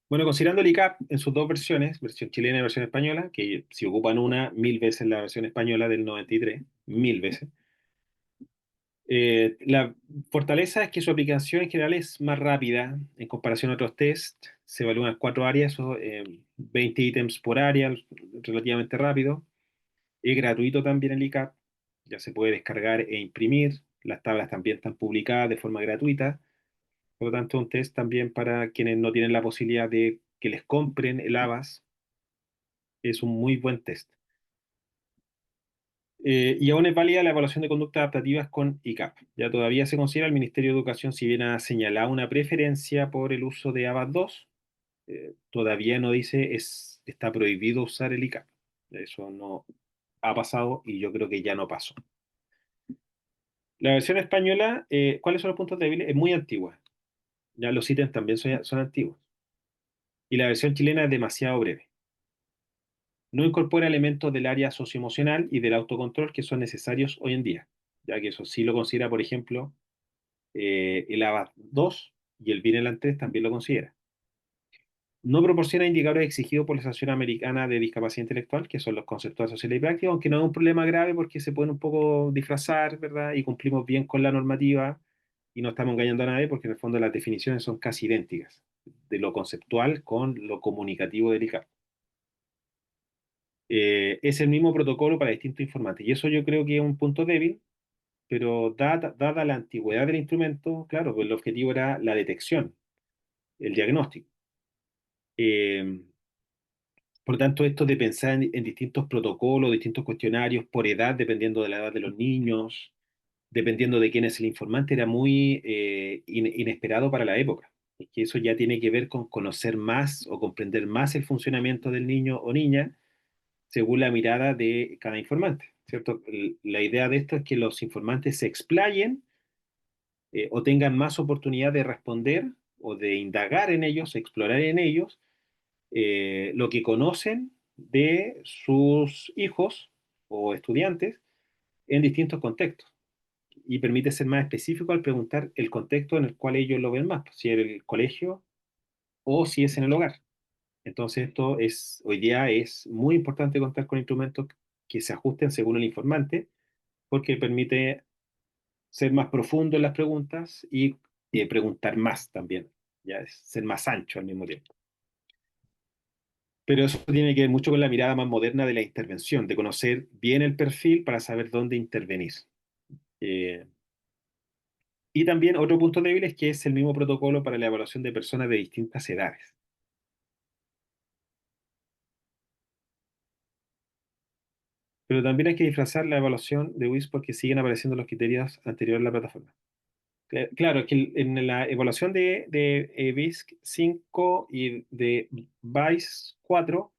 Bueno, considerando el ICAP en sus dos versiones, versión chilena y versión española, que si ocupan una, 1000 veces la versión española del 93, 1000 veces. La fortaleza es que su aplicación en general es más rápida en comparación a otros test. Se evalúan 4 áreas, 20 ítems por área, relativamente rápido. Es gratuito también el ICAP, ya se puede descargar e imprimir. Las tablas también están publicadas de forma gratuita. Por lo tanto, un test también para quienes no tienen la posibilidad de que les compren el ABAS. Es un muy buen test. Y aún es válida la evaluación de conductas adaptativas con ICAP. Ya todavía se considera el Ministerio de Educación, si bien ha señalado una preferencia por el uso de ABAS 2, todavía no dice está prohibido usar el ICAP. Eso no ha pasado y yo creo que ya no pasó. La versión española, ¿cuáles son los puntos débiles? Es muy antigua. Ya los ítems también son antiguos. Y la versión chilena es demasiado breve. No incorpora elementos del área socioemocional y del autocontrol que son necesarios hoy en día, ya que eso sí lo considera, por ejemplo, el ABA 2 y el BINELAN 3 también lo considera. No proporciona indicadores exigidos por la Asociación Americana de Discapacidad Intelectual, que son los conceptos sociales y prácticos, aunque no es un problema grave porque se pueden un poco disfrazar, ¿verdad? Y cumplimos bien con la normativa y no estamos engañando a nadie porque en el fondo las definiciones son casi idénticas, de lo conceptual con lo comunicativo del ICAP. Es el mismo protocolo para distintos informantes. Y eso yo creo que es un punto débil, pero dada la antigüedad del instrumento, claro, pues el objetivo era la detección, el diagnóstico. Eh, por lo tanto, esto de pensar en distintos protocolos, distintos cuestionarios por edad, dependiendo de la edad de los niños, dependiendo de quién es el informante, era muy inesperado para la época. Es que eso ya tiene que ver con conocer más o comprender más el funcionamiento del niño o niña según la mirada de cada informante, ¿cierto? La idea de esto es que los informantes se explayen o tengan más oportunidad de responder o de indagar en ellos, explorar en ellos lo que conocen de sus hijos o estudiantes en distintos contextos y permite ser más específico al preguntar el contexto en el cual ellos lo ven más, pues, si es el colegio o si es en el hogar. Entonces hoy día es muy importante contar con instrumentos que se ajusten según el informante, porque permite ser más profundo en las preguntas y preguntar más también, ya es ser más ancho al mismo tiempo. Pero eso tiene que ver mucho con la mirada más moderna de la intervención, de conocer bien el perfil para saber dónde intervenir. Eh, y también otro punto débil es que es el mismo protocolo para la evaluación de personas de distintas edades. Pero también hay que disfrazar la evaluación de WIS porque siguen apareciendo los criterios anteriores a la plataforma. Claro, es que en la evaluación de BISC 5 y de BICE 4,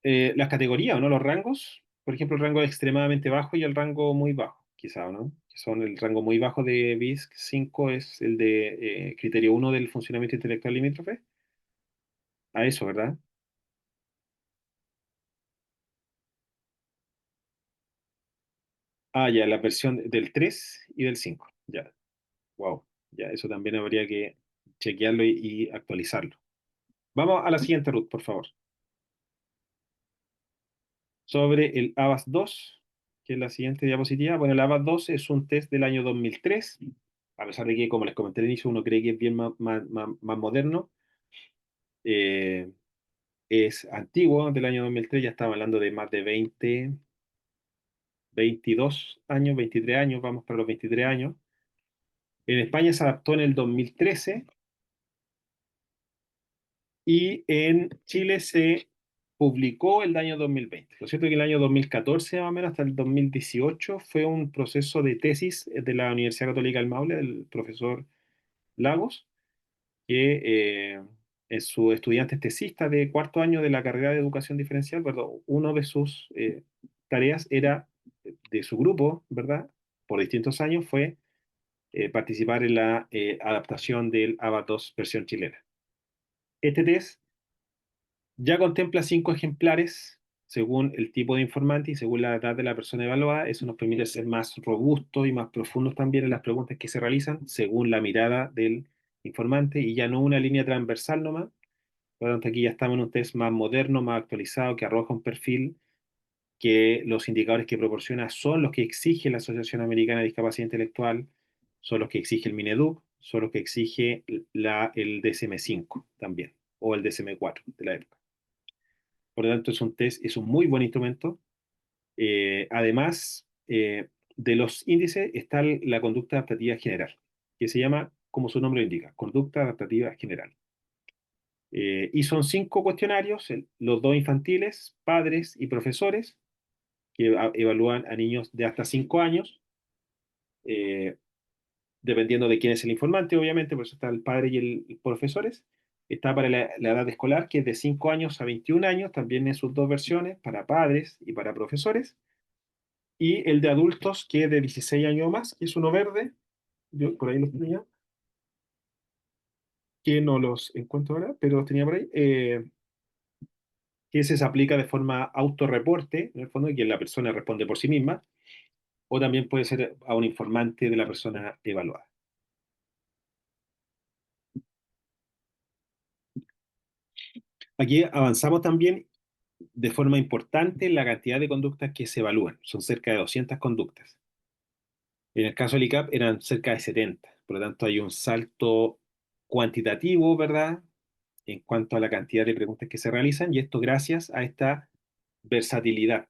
las categorías, ¿o no? Los rangos, por ejemplo, el rango extremadamente bajo y el rango muy bajo, quizá, ¿o no? Que son el rango muy bajo de BISC 5 es el de criterio uno del funcionamiento intelectual limítrofe. A eso, ¿verdad? Ah, ya, la versión del 3 y del 5. Ya, wow. Ya, eso también habría que chequearlo y actualizarlo. Vamos a la siguiente, Ruth, por favor. Sobre el ABAS 2, que es la siguiente diapositiva. Bueno, el ABAS 2 es un test del año 2003, a pesar de que, como les comenté al inicio, uno cree que es bien más moderno. Eh, es antiguo, del año 2003, ya estamos hablando de más de 22 años, 23 años, vamos para los 23 años. En España se adaptó en el 2013 y en Chile se publicó el año 2020. Lo cierto es que el año 2014, más o menos, hasta el 2018, fue un proceso de tesis de la Universidad Católica del Maule, del profesor Lagos, que es su estudiante tesista de cuarto año de la carrera de educación diferencial, ¿verdad? Uno de sus tareas era, de su grupo, ¿verdad? Por distintos años, fue participar en la adaptación del ABA2 versión chilena. Este test ya contempla 5 ejemplares según el tipo de informante y según la edad de la persona evaluada. Eso nos permite ser más robustos y más profundos también en las preguntas que se realizan según la mirada del informante y ya no una línea transversal nomás. Por lo tanto, aquí ya estamos en un test más moderno, más actualizado, que arroja un perfil que los indicadores que proporciona son los que exige la Asociación Americana de Discapacidad Intelectual, son los que exige el Mineduc, son los que exige el DSM-5 también, o el DSM-4 de la época. Por lo tanto, es un test, es un muy buen instrumento. Además de los índices está la conducta adaptativa general, que se llama, como su nombre lo indica, conducta adaptativa general. Y son 5 cuestionarios, los dos infantiles, padres y profesores, que evalúan a niños de hasta 5 años, eh, dependiendo de quién es el informante, obviamente, por eso está el padre y el profesores. Está para la edad escolar, que es de 5 años a 21 años, también en sus dos versiones, para padres y para profesores. Y el de adultos, que es de 16 años o más, que es uno verde, yo por ahí los tenía, que no los encuentro ahora, pero los tenía por ahí, que ese se aplica de forma autorreporte, en el fondo, que la persona responde por sí misma, o también puede ser a un informante de la persona evaluada. Aquí avanzamos también de forma importante en la cantidad de conductas que se evalúan. Son cerca de 200 conductas. En el caso del ICAP eran cerca de 70. Por lo tanto, hay un salto cuantitativo, ¿verdad? en cuanto a la cantidad de preguntas que se realizan, y esto gracias a esta versatilidad.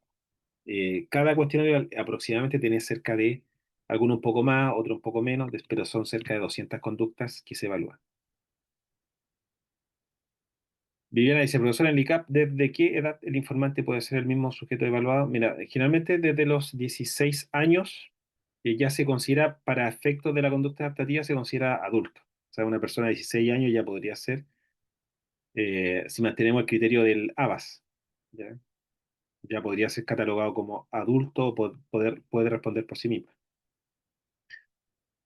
Cada cuestionario aproximadamente tiene cerca de, algunos un poco más, otros un poco menos, pero son cerca de 200 conductas que se evalúan. Viviana dice, profesor, en el ICAP, ¿desde qué edad el informante puede ser el mismo sujeto evaluado? Mira, generalmente desde los 16 años ya se considera, para efectos de la conducta adaptativa, se considera adulto. O sea, una persona de 16 años ya podría ser, si mantenemos el criterio del ABAS, ¿ya? Ya podría ser catalogado como adulto o puede responder por sí mismo.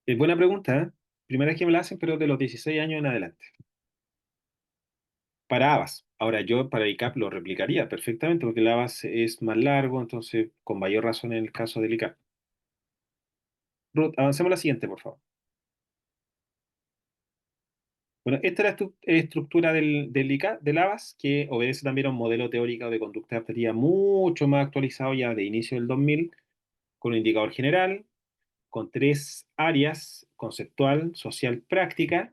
Es buena pregunta, ¿eh? Primera vez que me la hacen, pero de los 16 años en adelante. Para ABAS. Ahora yo para ICAP lo replicaría perfectamente porque el ABAS es más largo, entonces con mayor razón en el caso del ICAP. Ruth, avancemos a la siguiente, por favor. Bueno, esta es la estructura del ICAP, del ABAS, que obedece también a un modelo teórico de conducta adaptativa mucho más actualizado ya de inicio del 2000, con un indicador general, con tres áreas: conceptual, social, práctica.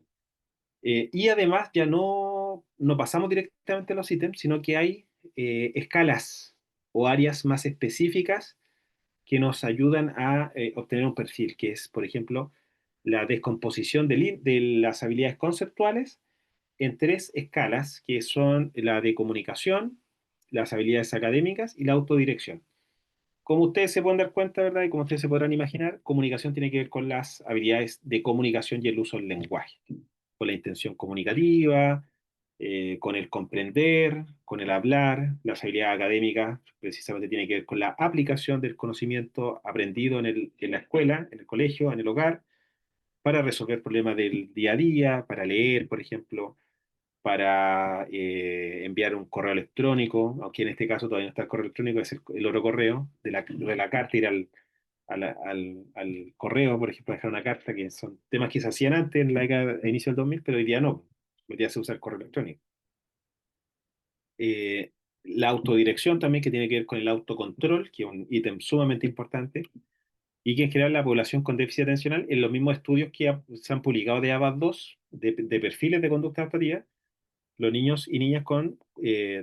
Y además ya no pasamos directamente a los ítems, sino que hay escalas o áreas más específicas que nos ayudan a obtener un perfil, que es, por ejemplo, la descomposición de las habilidades conceptuales en tres escalas, que son la de comunicación, las habilidades académicas y la autodirección. Como ustedes se pueden dar cuenta, ¿verdad? Y como ustedes se podrán imaginar, comunicación tiene que ver con las habilidades de comunicación y el uso del lenguaje, con la intención comunicativa, con el comprender, con el hablar. Las habilidades académicas precisamente tienen que ver con la aplicación del conocimiento aprendido en la escuela, en el colegio, en el hogar, para resolver problemas del día a día, para leer, por ejemplo, para enviar un correo electrónico, aunque en este caso todavía no está el correo electrónico, es el otro correo, de la carta, ir al correo, por ejemplo, dejar una carta, que son temas que se hacían antes, en la década de inicio del 2000, pero hoy día no, hoy día se usa el correo electrónico. Eh, la autodirección también, que tiene que ver con el autocontrol, que es un ítem sumamente importante, y que en general la población con déficit atencional, en los mismos estudios que se han publicado de ABAS 2, de perfiles de conducta adaptativa, los niños y niñas con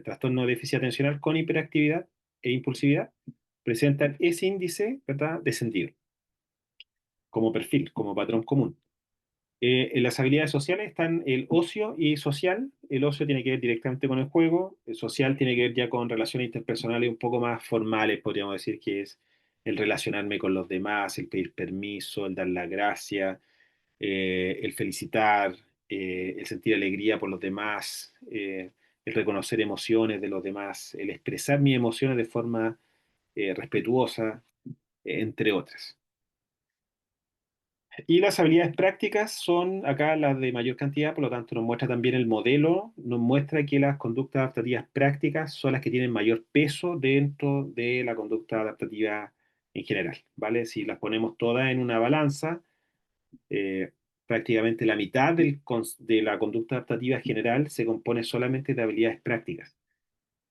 trastorno de déficit atencional con hiperactividad e impulsividad presentan ese índice, ¿verdad?, descendido, como perfil, como patrón común. En las habilidades sociales están el ocio y social. El ocio tiene que ver directamente con el juego. El social tiene que ver ya con relaciones interpersonales un poco más formales, podríamos decir, que es el relacionarme con los demás, el pedir permiso, el dar la gracia, el felicitar, el sentir alegría por los demás, el reconocer emociones de los demás, el expresar mis emociones de forma respetuosa, entre otras. Y las habilidades prácticas son acá las de mayor cantidad, por lo tanto nos muestra también el modelo, nos muestra que las conductas adaptativas prácticas son las que tienen mayor peso dentro de la conducta adaptativa en general, ¿vale? Si las ponemos todas en una balanza, eh, prácticamente la mitad de la conducta adaptativa general se compone solamente de habilidades prácticas.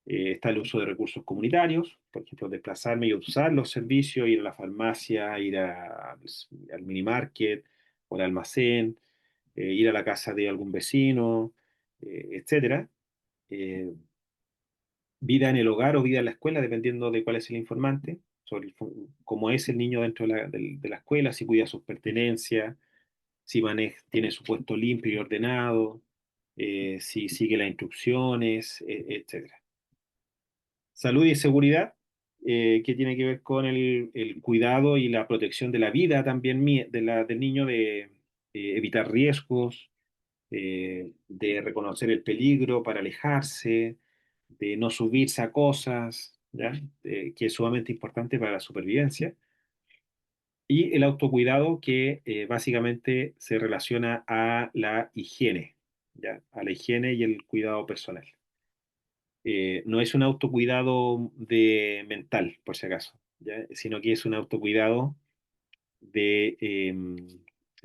Está el uso de recursos comunitarios, por ejemplo, desplazarme y usar los servicios, ir a la farmacia, ir al mini market o al almacén, ir a la casa de algún vecino, etcétera. Eh, Vida en el hogar o vida en la escuela, dependiendo de cuál es el informante, sobre cómo es el niño dentro de la escuela, si cuida sus pertenencias, si tiene su puesto limpio y ordenado, si sigue las instrucciones, etcétera. Salud y seguridad, que tiene que ver con el cuidado y la protección de la vida también del niño, de evitar riesgos, de reconocer el peligro para alejarse, de no subirse a cosas, ¿ya? Que es sumamente importante para la supervivencia. Y el autocuidado, que básicamente se relaciona a la higiene, ¿ya? A la higiene y el cuidado personal. No es un autocuidado mental, por si acaso, ¿ya? Sino que es un autocuidado de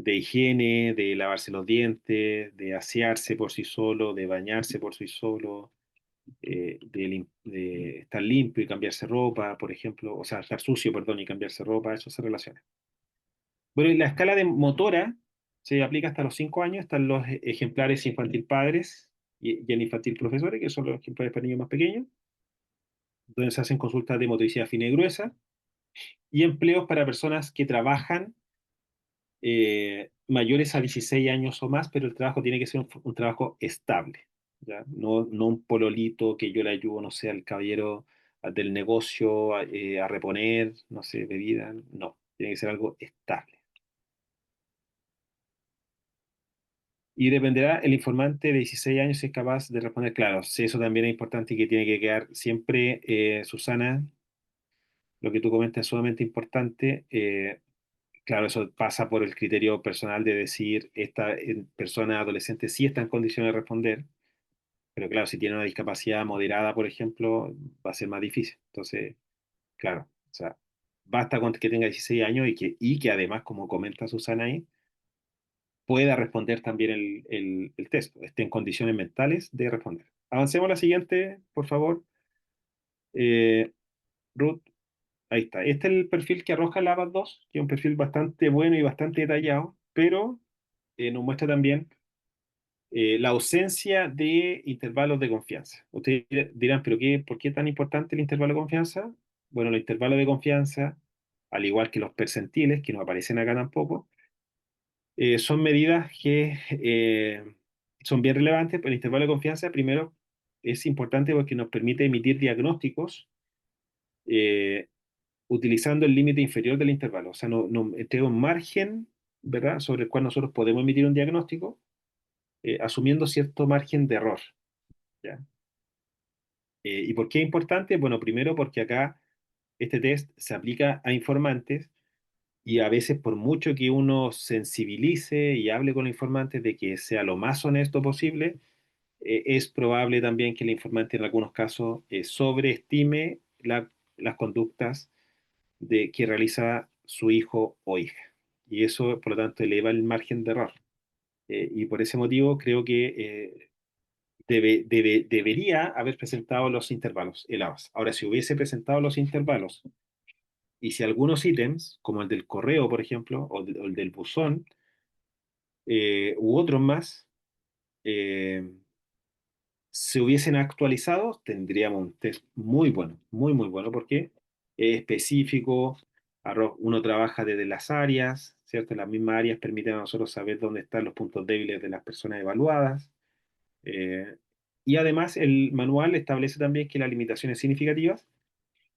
higiene, de lavarse los dientes, de asearse por sí solo, de bañarse por sí solo, de estar limpio y cambiarse ropa, por ejemplo, o sea, estar sucio, perdón, y cambiarse ropa, eso se relaciona. Bueno, y la escala de motora se aplica hasta los 5 años, están los ejemplares infantil padres y el infantil profesores, que son los ejemplares para niños más pequeños, donde se hacen consultas de motricidad fina y gruesa, y empleos para personas que trabajan mayores a 16 años o más, pero el trabajo tiene que ser un trabajo estable, ¿ya? No, no un pololito que yo le ayudo, no sé, al caballero del negocio a reponer, no sé, bebida, no, tiene que ser algo estable. Y dependerá el informante de 16 años si es capaz de responder, claro, sí, eso también es importante y que tiene que quedar siempre, Susana, lo que tú comentas es sumamente importante. Claro, eso pasa por el criterio personal de decir, esta persona adolescente sí está en condiciones de responder, pero claro, si tiene una discapacidad moderada, por ejemplo, va a ser más difícil. Entonces, claro, o sea, basta con que tenga 16 años y que además, como comenta Susana ahí, pueda responder también el test, esté en condiciones mentales de responder. Avancemos a la siguiente, por favor. Eh, Ruth, ahí está. Este es el perfil que arroja el ABAS 2, que es un perfil bastante bueno y bastante detallado, pero nos muestra también la ausencia de intervalos de confianza. Ustedes dirán, ¿pero por qué tan importante el intervalo de confianza? Bueno, los intervalos de confianza, al igual que los percentiles, que no aparecen acá tampoco, son medidas que son bien relevantes. Pero el intervalo de confianza, primero, es importante porque nos permite emitir diagnósticos eh, utilizando el límite inferior del intervalo. O sea, nos entrega un margen, ¿verdad?, sobre el cual nosotros podemos emitir un diagnóstico, asumiendo cierto margen de error. ¿Ya? ¿Y por qué es importante? Bueno, primero porque acá este test se aplica a informantes y a veces por mucho que uno sensibilice y hable con los informantes de que sea lo más honesto posible, es probable también que el informante en algunos casos sobreestime las conductas que realiza su hijo o hija. Y eso, por lo tanto, eleva el margen de error. Y por ese motivo creo que debería haber presentado los intervalos, el ABAS. Ahora, si hubiese presentado los intervalos y si algunos ítems, como el del correo, por ejemplo, o el del buzón, u otros más, eh, se hubiesen actualizado, tendríamos un test muy bueno, muy, muy bueno, porque es específico, uno trabaja desde las áreas, ¿cierto? Las mismas áreas permiten a nosotros saber dónde están los puntos débiles de las personas evaluadas. eh, y además el manual establece también que las limitaciones significativas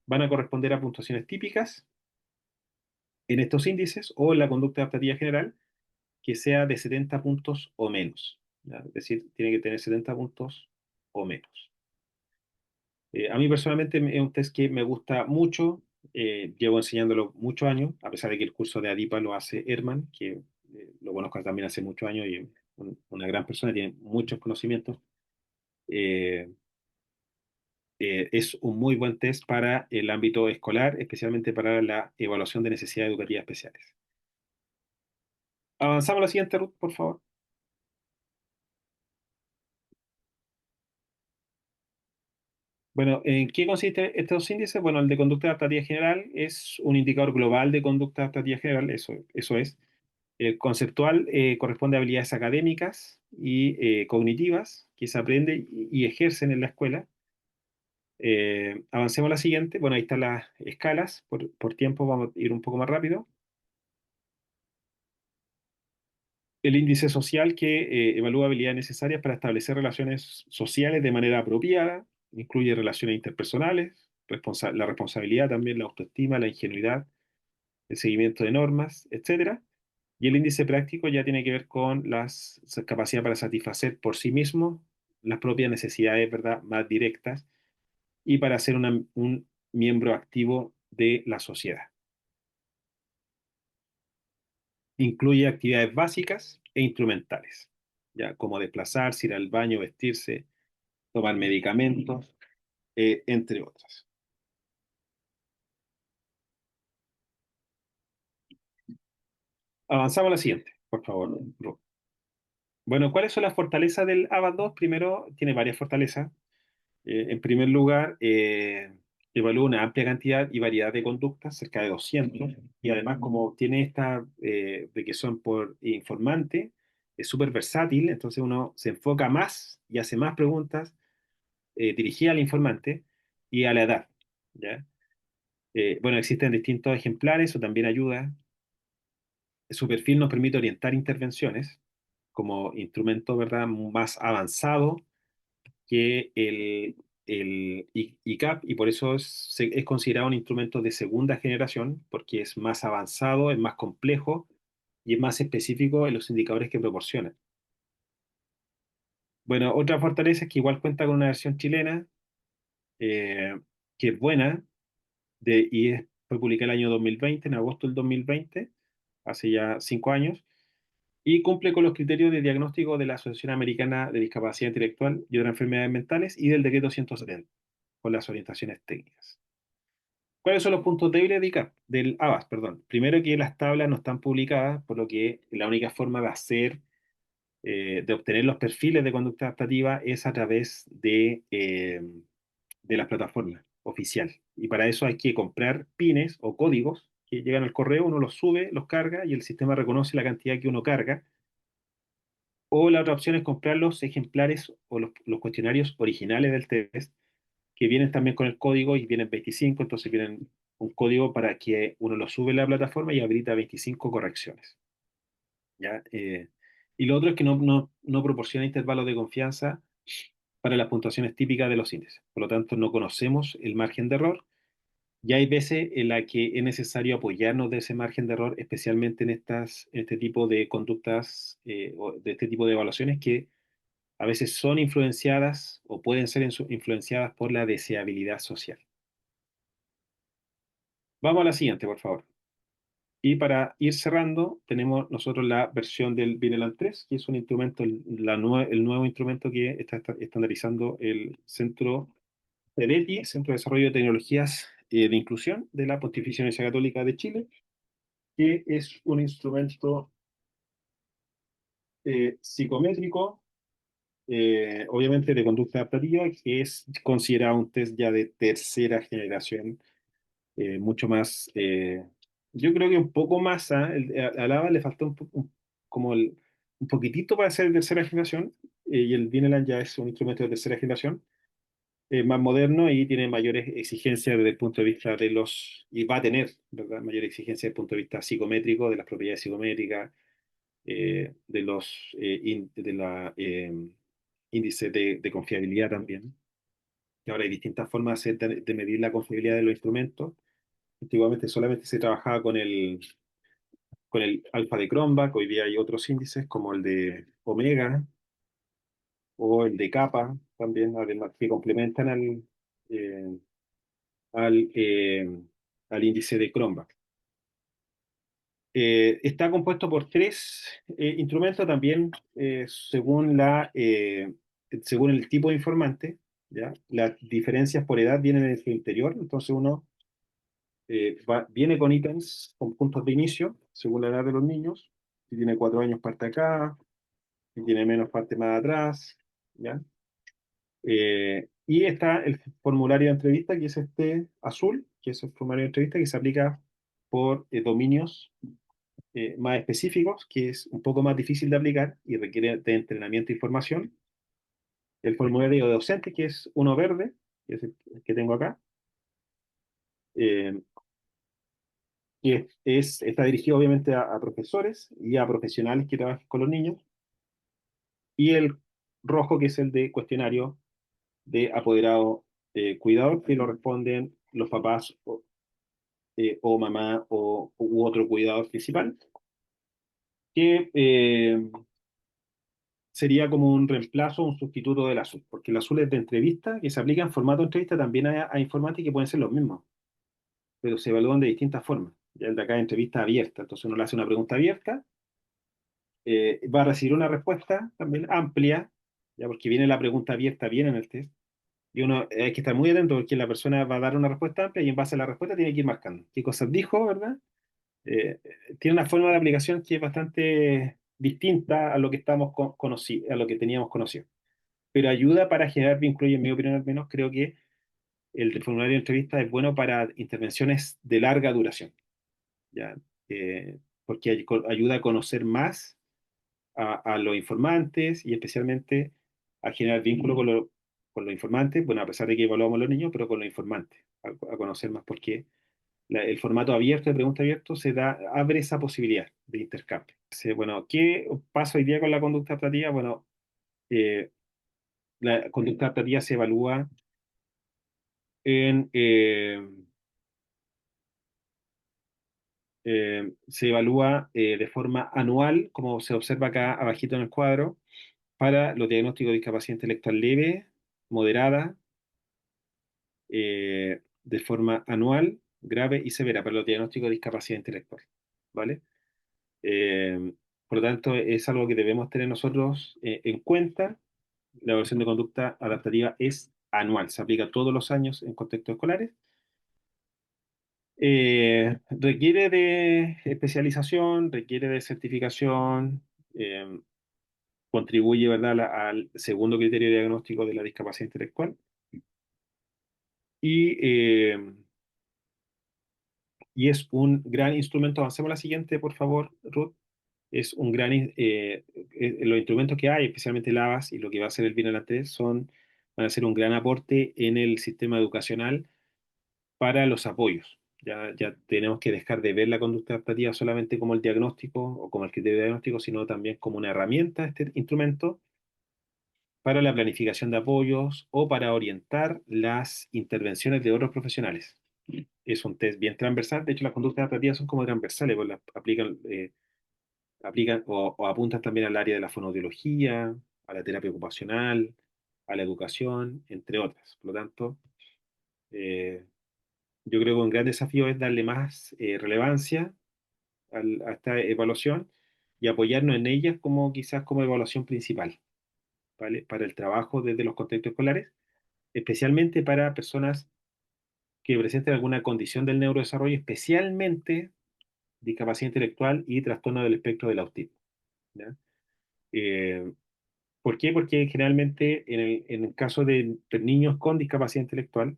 van a corresponder a puntuaciones típicas en estos índices o en la conducta adaptativa general que sea de 70 puntos o menos, ¿ya? Es decir, tiene que tener 70 puntos o menos. A mí personalmente es un test que me gusta mucho, llevo enseñándolo muchos años, a pesar de que el curso de ADIPA lo hace Herman, que lo conozco también hace muchos años y es una gran persona, tiene muchos conocimientos. Eh, es un muy buen test para el ámbito escolar, especialmente para la evaluación de necesidades educativas especiales. Avanzamos a la siguiente, Ruth, por favor. Bueno, ¿en qué consiste estos índices? Bueno, el de conducta adaptativa general es un indicador global de conducta adaptativa general, eso es. El conceptual corresponde a habilidades académicas y cognitivas que se aprenden y ejercen en la escuela. Avancemos a la siguiente. Bueno, ahí están las escalas. Por tiempo vamos a ir un poco más rápido. El índice social que evalúa habilidades necesarias para establecer relaciones sociales de manera apropiada. Incluye relaciones interpersonales, la responsabilidad también, la autoestima, la ingenuidad, el seguimiento de normas, etcétera. Y el índice práctico ya tiene que ver con la capacidad para satisfacer por sí mismo las propias necesidades, ¿verdad?, más directas y para ser un miembro activo de la sociedad. Incluye actividades básicas e instrumentales, ya como desplazarse, ir al baño, vestirse, tomar medicamentos, entre otras. Avanzamos a la siguiente, por favor, Ru. Bueno, ¿cuáles son las fortalezas del ABAS 2? Primero, tiene varias fortalezas. En primer lugar, evalúa una amplia cantidad y variedad de conductas, cerca de 200, y además como tiene esta de que son por informante, es súper versátil, entonces uno se enfoca más y hace más preguntas dirigidas al informante y a la edad, ¿ya? Bueno, existen distintos ejemplares, o también ayuda. Su perfil nos permite orientar intervenciones como instrumento, ¿verdad?, más avanzado que el ICAP, y por eso es considerado un instrumento de segunda generación, porque es más avanzado, es más complejo y es más específico en los indicadores que proporciona. Bueno, otra fortaleza es que igual cuenta con una versión chilena, eh, que es buena, fue publicada el año 2020, en agosto del 2020, hace ya 5 años, y cumple con los criterios de diagnóstico de la Asociación Americana de Discapacidad Intelectual y otras enfermedades mentales y del decreto 170, con las orientaciones técnicas. ¿Cuáles son los puntos débiles de del ABAS? Perdón. Primero, que las tablas no están publicadas, por lo que la única forma de obtener los perfiles de conducta adaptativa es a través de las plataformas oficial. Y para eso hay que comprar pines o códigos que llegan al correo, uno los sube, los carga y el sistema reconoce la cantidad que uno carga. O la otra opción es comprar los ejemplares o los cuestionarios originales del test, que vienen también con el código y vienen 25, entonces vienen un código para que uno lo sube a la plataforma y habilita 25 correcciones. ¿Ya? Y lo otro es que no proporciona intervalos de confianza para las puntuaciones típicas de los índices. Por lo tanto, no conocemos el margen de error. Y hay veces en la que es necesario apoyarnos de ese margen de error, especialmente en este tipo de conductas, o de este tipo de evaluaciones que a veces son influenciadas o pueden ser influenciadas por la deseabilidad social. Vamos a la siguiente, por favor. Y para ir cerrando, tenemos nosotros la versión del Vineland 3, que es un instrumento, el nuevo instrumento que está estandarizando el Centro CEDETI, Centro de Desarrollo de Tecnologías de Inclusión de la Pontificia Universidad Católica de Chile, que es un instrumento psicométrico, obviamente de conducta adaptativa, que es considerado un test ya de tercera generación, mucho más, yo creo que un poco más, ¿ah? Al ABA le faltó como un poquitito para ser de tercera generación, y el Vineland ya es un instrumento de tercera generación, más moderno y tiene mayores exigencias desde el punto de vista y va a tener, ¿verdad?, mayores exigencias desde el punto de vista psicométrico, de las propiedades psicométricas, de de la índice de confiabilidad también. Y ahora hay distintas formas de medir la confiabilidad de los instrumentos. Antiguamente solamente se trabajaba con el alfa de Cronbach, hoy día hay otros índices como el de Omega o el de Kappa también, además, que complementan eh, al, eh, al índice de Cronbach. Está compuesto por tres instrumentos también, según el tipo de informante, ¿ya? Las diferencias por edad vienen en su interior, entonces uno viene con ítems, con puntos de inicio, según la edad de los niños. Si tiene 4 años, parte acá; si tiene menos, parte más atrás, ¿ya? Y está el formulario de entrevista, que es este azul, que es el formulario de entrevista que se aplica por dominios más específicos, que es un poco más difícil de aplicar y requiere de entrenamiento e información. El formulario de docente, que es uno verde, que es el que tengo acá, eh, está dirigido obviamente a profesores y a profesionales que trabajen con los niños. Y el rojo, que es el de cuestionario de apoderado cuidador, que lo responden los papás o mamá u otro cuidador principal, que sería como un reemplazo, un sustituto del azul, porque el azul es de entrevista, que se aplica en formato de entrevista también a informática, que pueden ser los mismos, pero se evalúan de distintas formas. Ya el de acá es entrevista abierta, entonces uno le hace una pregunta abierta, va a recibir una respuesta también amplia, ya porque viene la pregunta abierta, viene en el test, y uno hay que estar muy atento porque la persona va a dar una respuesta amplia y en base a la respuesta tiene que ir marcando qué cosas dijo, ¿verdad? Eh, Tiene una forma de aplicación que es bastante distinta a lo que a lo que teníamos conocido, pero ayuda para generar vínculos, y en mi opinión al menos creo que el formulario de entrevista es bueno para intervenciones de larga duración, ¿ya? Porque ayuda a conocer más a los informantes y especialmente a generar vínculo con los informantes, bueno, a pesar de que evaluamos a los niños, pero con los informantes, a conocer más por qué el formato abierto, de pregunta abierto, abre esa posibilidad de intercambio. Bueno, ¿qué pasa hoy día con la conducta adaptativa? Bueno, la conducta adaptativa se evalúa en, de forma anual, como se observa acá abajito en el cuadro, para los diagnósticos de discapacidad intelectual leve, moderada, de forma anual, grave y severa, para los diagnósticos de discapacidad intelectual. ¿Vale? Eh, por lo tanto, es algo que debemos tener nosotros en cuenta. La evaluación de conducta adaptativa es anual, se aplica todos los años en contextos escolares. Requiere de especialización, requiere de certificación, eh, contribuye, ¿verdad?, al segundo criterio diagnóstico de la discapacidad intelectual. Y, y es un gran instrumento. Avancemos a la siguiente, por favor, Ruth. Es un gran, los instrumentos que hay, especialmente el ABAS y lo que va a ser el Bien en la 3, van a ser un gran aporte en el sistema educacional para los apoyos. Ya tenemos que dejar de ver la conducta adaptativa solamente como el diagnóstico o como el criterio diagnóstico, sino también como una herramienta, este instrumento, para la planificación de apoyos o para orientar las intervenciones de otros profesionales. Es un test bien transversal. De hecho, las conductas adaptativas son como transversales, pues las aplican o apuntan también al área de la fonoaudiología, a la terapia ocupacional, a la educación, entre otras. Por lo tanto, eh, yo creo que un gran desafío es darle más relevancia a esta evaluación y apoyarnos en ellas como quizás como evaluación principal, ¿vale? Para el trabajo desde los contextos escolares, especialmente para personas que presenten alguna condición del neurodesarrollo, especialmente discapacidad intelectual y trastorno del espectro del autismo. ¿Ya? Eh, ¿Por qué? Porque generalmente en el caso de niños con discapacidad intelectual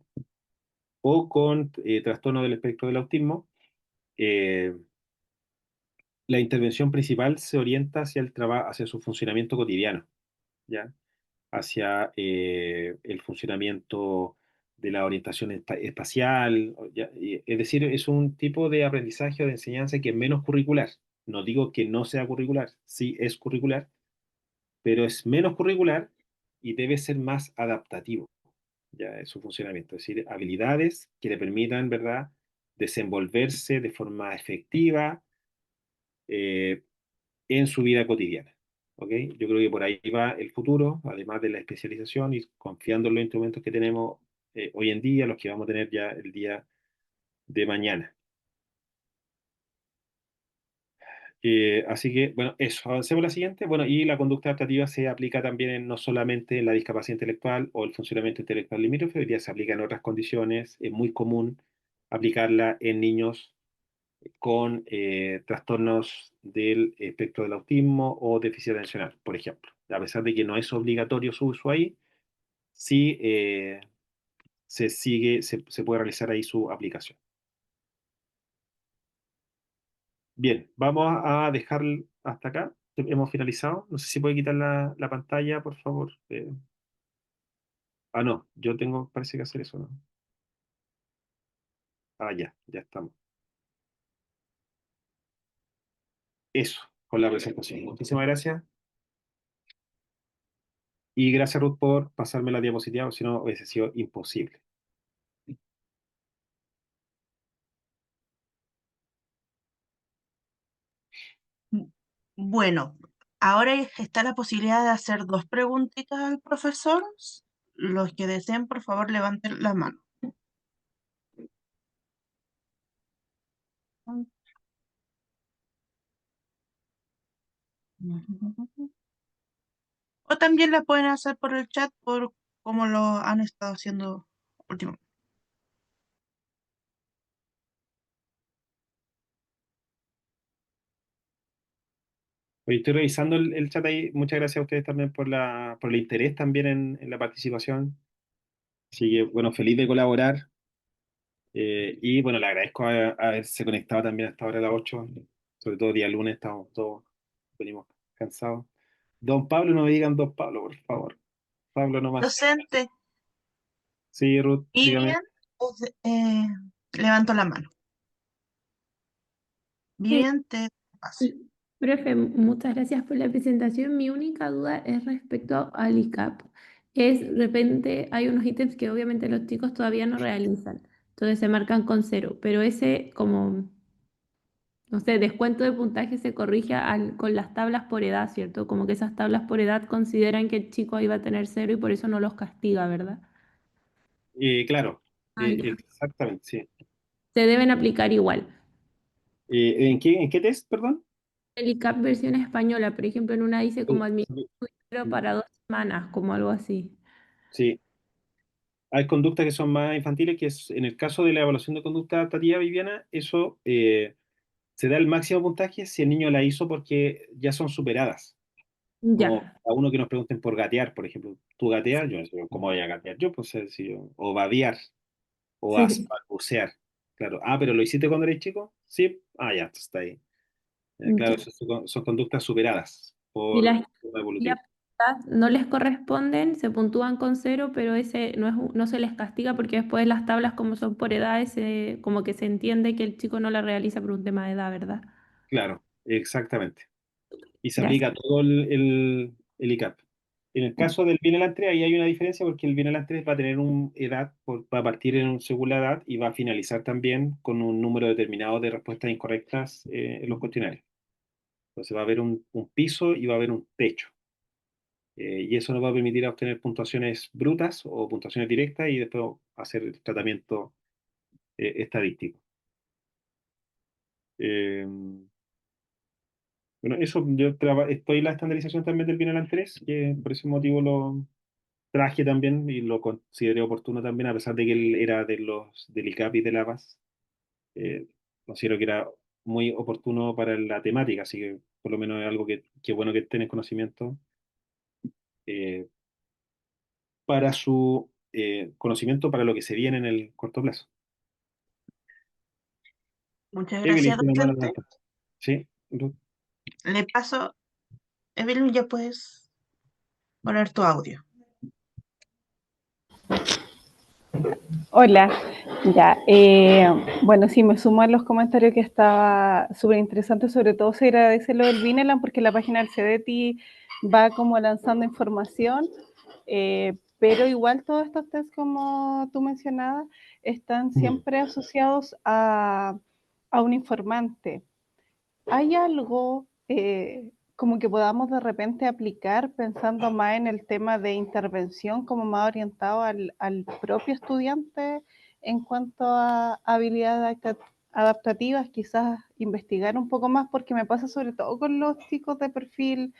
o con trastorno del espectro del autismo, eh, la intervención principal se orienta hacia el trabajo, hacia su funcionamiento cotidiano, ¿ya? Hacia el funcionamiento de la orientación espacial, ¿ya? Es decir, es un tipo de aprendizaje o de enseñanza que es menos curricular. No digo que no sea curricular, sí es curricular, pero es menos curricular y debe ser más adaptativo ya en su funcionamiento, es decir, habilidades que le permitan, ¿verdad?, desenvolverse de forma efectiva eh, en su vida cotidiana. ¿Ok? Yo creo que por ahí va el futuro, además de la especialización y confiando en los instrumentos que tenemos hoy en día, los que vamos a tener ya el día de mañana. Así que, bueno, eso, avancemos a la siguiente. Bueno, y la conducta adaptativa se aplica también no solamente en la discapacidad intelectual o el funcionamiento intelectual limítrofe, hoy día se aplica en otras condiciones. Es muy común aplicarla en niños con trastornos del espectro del autismo o déficit atencional, por ejemplo. A pesar de que no es obligatorio su uso ahí, sí se puede realizar ahí su aplicación. Bien, vamos a dejar hasta acá. Hemos finalizado. No sé si puede quitar la pantalla, por favor. No, yo tengo, parece que hacer eso, ¿no? Ya estamos. Eso, con la presentación. Muchísimas gracias. Y gracias, Ruth, por pasarme la diapositiva, si no hubiese sido imposible. Bueno, ahora está la posibilidad de hacer dos preguntitas al profesor. Los que deseen, por favor, levanten la mano. O también la pueden hacer por el chat, por como lo han estado haciendo últimamente. Oye, estoy revisando el chat ahí. Muchas gracias a ustedes también por el interés también en la participación. Así que, bueno, feliz de colaborar. Y bueno, le agradezco haberse conectado también hasta ahora a las 8. Sobre todo día lunes, estamos todos, venimos. cansado. Don Pablo, no me digan Don Pablo, por favor. Pablo nomás. Docente, Sí, Ruth, y dígame. bien, levanto la mano. Sí, Bien, te paso. sí. Profe, muchas gracias por la presentación. Mi única duda es respecto al ICAP. Es, de repente, hay unos ítems que obviamente los chicos todavía no realizan, entonces se marcan con cero, pero ese como, no sé, descuento de puntaje se corrige con las tablas por edad, ¿cierto? Como que esas tablas por edad consideran que el chico ahí va a tener cero y por eso no los castiga, ¿verdad? Claro, Ah, ya. exactamente, sí. Se deben aplicar igual. ¿En qué test, perdón? El ICAP versión española, por ejemplo, en una dice como Sí, administrar para 2 semanas, como algo así. sí. Hay conductas que son más infantiles, que es, en el caso de la evaluación de conducta adaptativa, Viviana, eso se da el máximo puntaje si el niño la hizo porque ya son superadas. Como Ya, a uno que nos pregunten por gatear, por ejemplo. ¿Tú gateas? Yo no sé cómo voy a gatear. Yo, pues, si o babear, o sí, balbucear. Claro. Ah, pero ¿lo hiciste cuando eres chico? Sí. Ah, ya, está ahí. Claro, ya. eso son conductas superadas Y por las forma ya evolutiva. no les corresponden, se puntúan con cero, pero ese no es, no se les castiga porque después las tablas, como son por edades, como que se entiende que el chico no la realiza por un tema de edad, ¿verdad? Claro, exactamente. Y se Gracias. aplica todo el ICAP. En el caso del Bienal 3, ahí hay una diferencia porque el Bienal 3 va a tener una edad, va a partir según la edad y va a finalizar también con un número determinado de respuestas incorrectas en los cuestionarios. Entonces va a haber un piso y va a haber un techo. Y eso nos va a permitir obtener puntuaciones brutas o puntuaciones directas y después hacer el tratamiento estadístico. Eh, bueno, eso yo estoy en la estandarización también del Bienal 3, que por ese motivo lo traje también y lo consideré oportuno también, a pesar de que él era de los del ICAP y de la PAS. eh, Considero que era muy oportuno para la temática, así que por lo menos es algo que bueno que estén en conocimiento eh, para su conocimiento para lo que se viene en el corto plazo. Muchas Evelyn, gracias, tiene mano docente. levantada. Sí, Ruth. Le paso, Evelyn, ya puedes poner tu audio. Hola, ya. Bueno, sí, me sumo a los comentarios que estaba súper interesante, sobre todo se agradece lo del Vineland porque la página del CDTI va como lanzando información, pero igual todos estos test, como tú mencionabas, están siempre asociados a un informante. ¿Hay algo como que podamos de repente aplicar pensando más en el tema de intervención, como más orientado al propio estudiante en cuanto a habilidades adaptativas? Quizás investigar un poco más, porque me pasa sobre todo con los chicos de perfil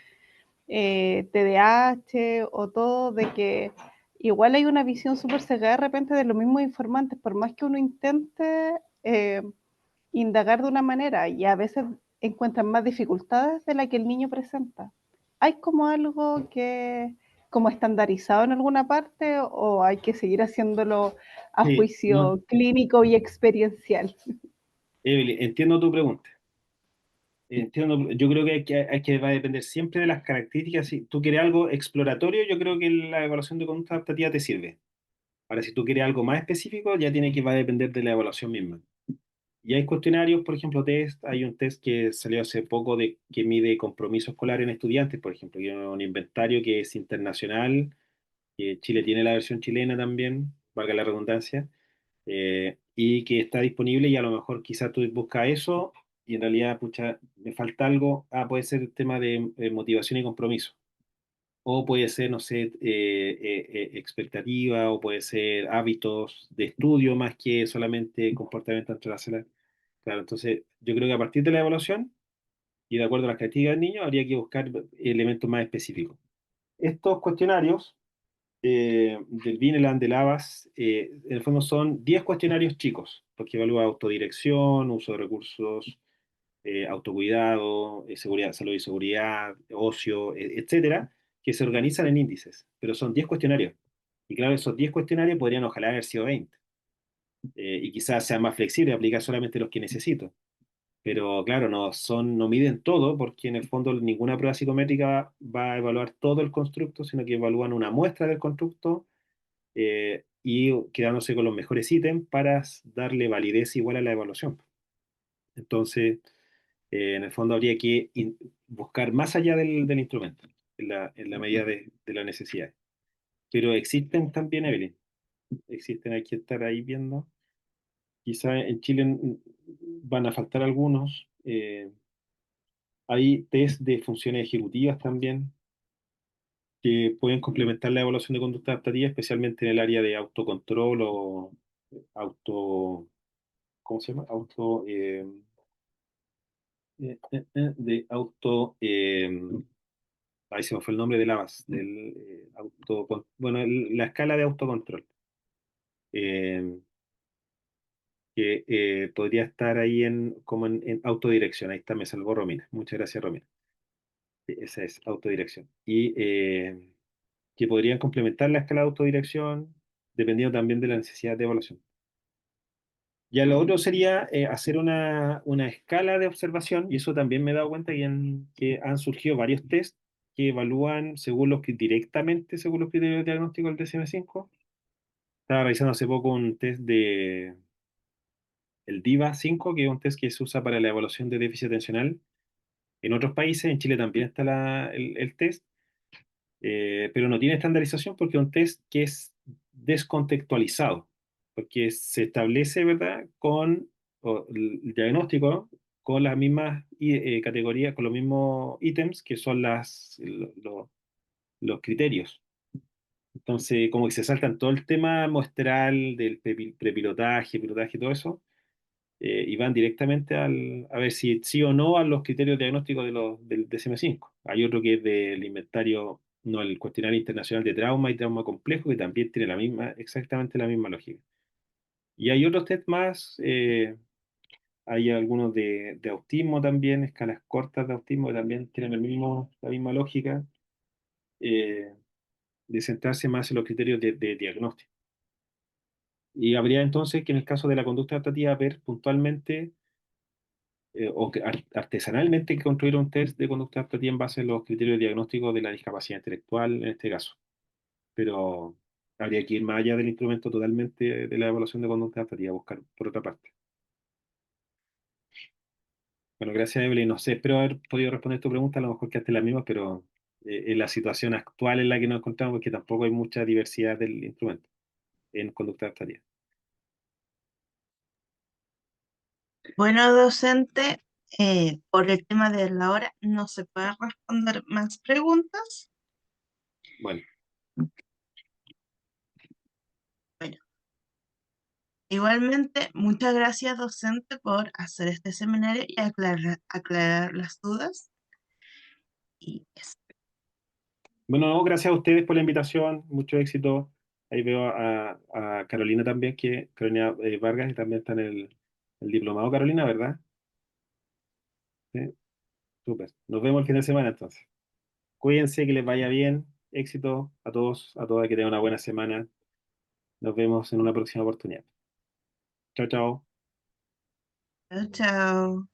TDAH o todo, de que igual hay una visión súper cegada de repente de los mismos informantes, por más que uno intente indagar de una manera y a veces encuentran más dificultades de la que el niño presenta. ¿Hay como algo que como estandarizado en alguna parte o hay que seguir haciéndolo a Sí, no, juicio clínico y experiencial? Evelyn, entiendo tu pregunta. Entiendo, yo creo que va a depender siempre de las características. Si tú quieres algo exploratorio, yo creo que la evaluación de conducta adaptativa te sirve. Ahora, si tú quieres algo más específico, ya tiene que va a depender de la evaluación misma. Y hay cuestionarios, por ejemplo, test. Hay un test que salió hace poco que mide compromiso escolar en estudiantes, por ejemplo, que es un inventario que es internacional, que Chile tiene la versión chilena también, valga la redundancia, y que está disponible y a lo mejor quizás tú buscas eso y en realidad, pucha, me falta algo. Ah, puede ser el tema de motivación y compromiso. O puede ser, no sé, expectativa, o puede ser hábitos de estudio más que solamente comportamiento entre las celas. Claro, entonces yo creo que a partir de la evaluación y de acuerdo a las características del niño, habría que buscar elementos más específicos. Estos cuestionarios del Vineland, del ABAS, en el fondo son 10 cuestionarios chicos, porque evalúa autodirección, uso de recursos, autocuidado, seguridad, salud y seguridad, ocio, etcétera, que se organizan en índices, pero son 10 cuestionarios. Y claro, esos 10 cuestionarios podrían ojalá haber sido 20, y quizás sea más flexible, aplicar solamente los que necesito. Pero claro, no miden todo, porque en el fondo ninguna prueba psicométrica va a evaluar todo el constructo, sino que evalúan una muestra del constructo y quedándose con los mejores ítems para darle validez igual a la evaluación. Entonces, en el fondo habría que buscar más allá del instrumento, en la medida de las necesidades. Pero existen también, Evelyn, existen, hay que estar ahí viendo. Quizá en Chile van a faltar algunos. Hay test de funciones ejecutivas también que pueden complementar la evaluación de conducta adaptativa, especialmente en el área de autocontrol o auto, ¿cómo se llama? De auto, ahí se me fue el nombre del ABAS, bueno, la escala de autocontrol, eh, que podría estar ahí como en autodirección. Ahí está, me salvó Romina. Muchas gracias, Romina. Esa es autodirección. Y que podrían complementar la escala de autodirección dependiendo también de la necesidad de evaluación. Ya lo otro sería hacer una escala de observación, y eso también me he dado cuenta que han surgido varios tests que evalúan directamente según los criterios de diagnóstico del DSM-5. Estaba revisando hace poco un test el DIVA-5, que es un test que se usa para la evaluación de déficit atencional. En otros países, en Chile también está el test, pero no tiene estandarización porque es un test que es descontextualizado, porque se establece, ¿verdad?, con el diagnóstico con las mismas categorías, con los mismos ítems que son los criterios. Entonces, como que se saltan todo el tema muestral del prepilotaje, pilotaje y todo eso, y van directamente a ver si sí o no a los criterios diagnósticos del DSM-5. Hay otro que es del inventario, no, el cuestionario internacional de trauma y trauma complejo, que también tiene exactamente la misma lógica. Y hay otros test más, hay algunos de autismo también, escalas cortas de autismo que también tienen la misma lógica, eh, de centrarse más en los criterios de diagnóstico. Y habría entonces que en el caso de la conducta adaptativa ver puntualmente o que artesanalmente que construir un test de conducta adaptativa en base a los criterios diagnósticos de la discapacidad intelectual en este caso. Pero habría que ir más allá del instrumento totalmente de la evaluación de conducta adaptativa, buscar por otra parte. Bueno, gracias, Evelyn. No sé, espero haber podido responder tu pregunta, a lo mejor quedaste la misma, pero en la situación actual en la que nos encontramos, porque tampoco hay mucha diversidad del instrumento en conducta adaptativa. Bueno, docente, por el tema de la hora no se puede responder más preguntas. Bueno, Bueno, igualmente, muchas gracias, docente, por hacer este seminario y aclarar las dudas. Y eso. bueno, no, gracias a ustedes por la invitación, mucho éxito. Ahí veo a Carolina también, Carolina Vargas, que también está en el diplomado. Carolina, ¿verdad? Sí, súper. Nos vemos el fin de semana entonces. Cuídense, que les vaya bien. Éxito a todos, a todas, que tengan una buena semana. Nos vemos en una próxima oportunidad. Chao, chao. Chao, chao.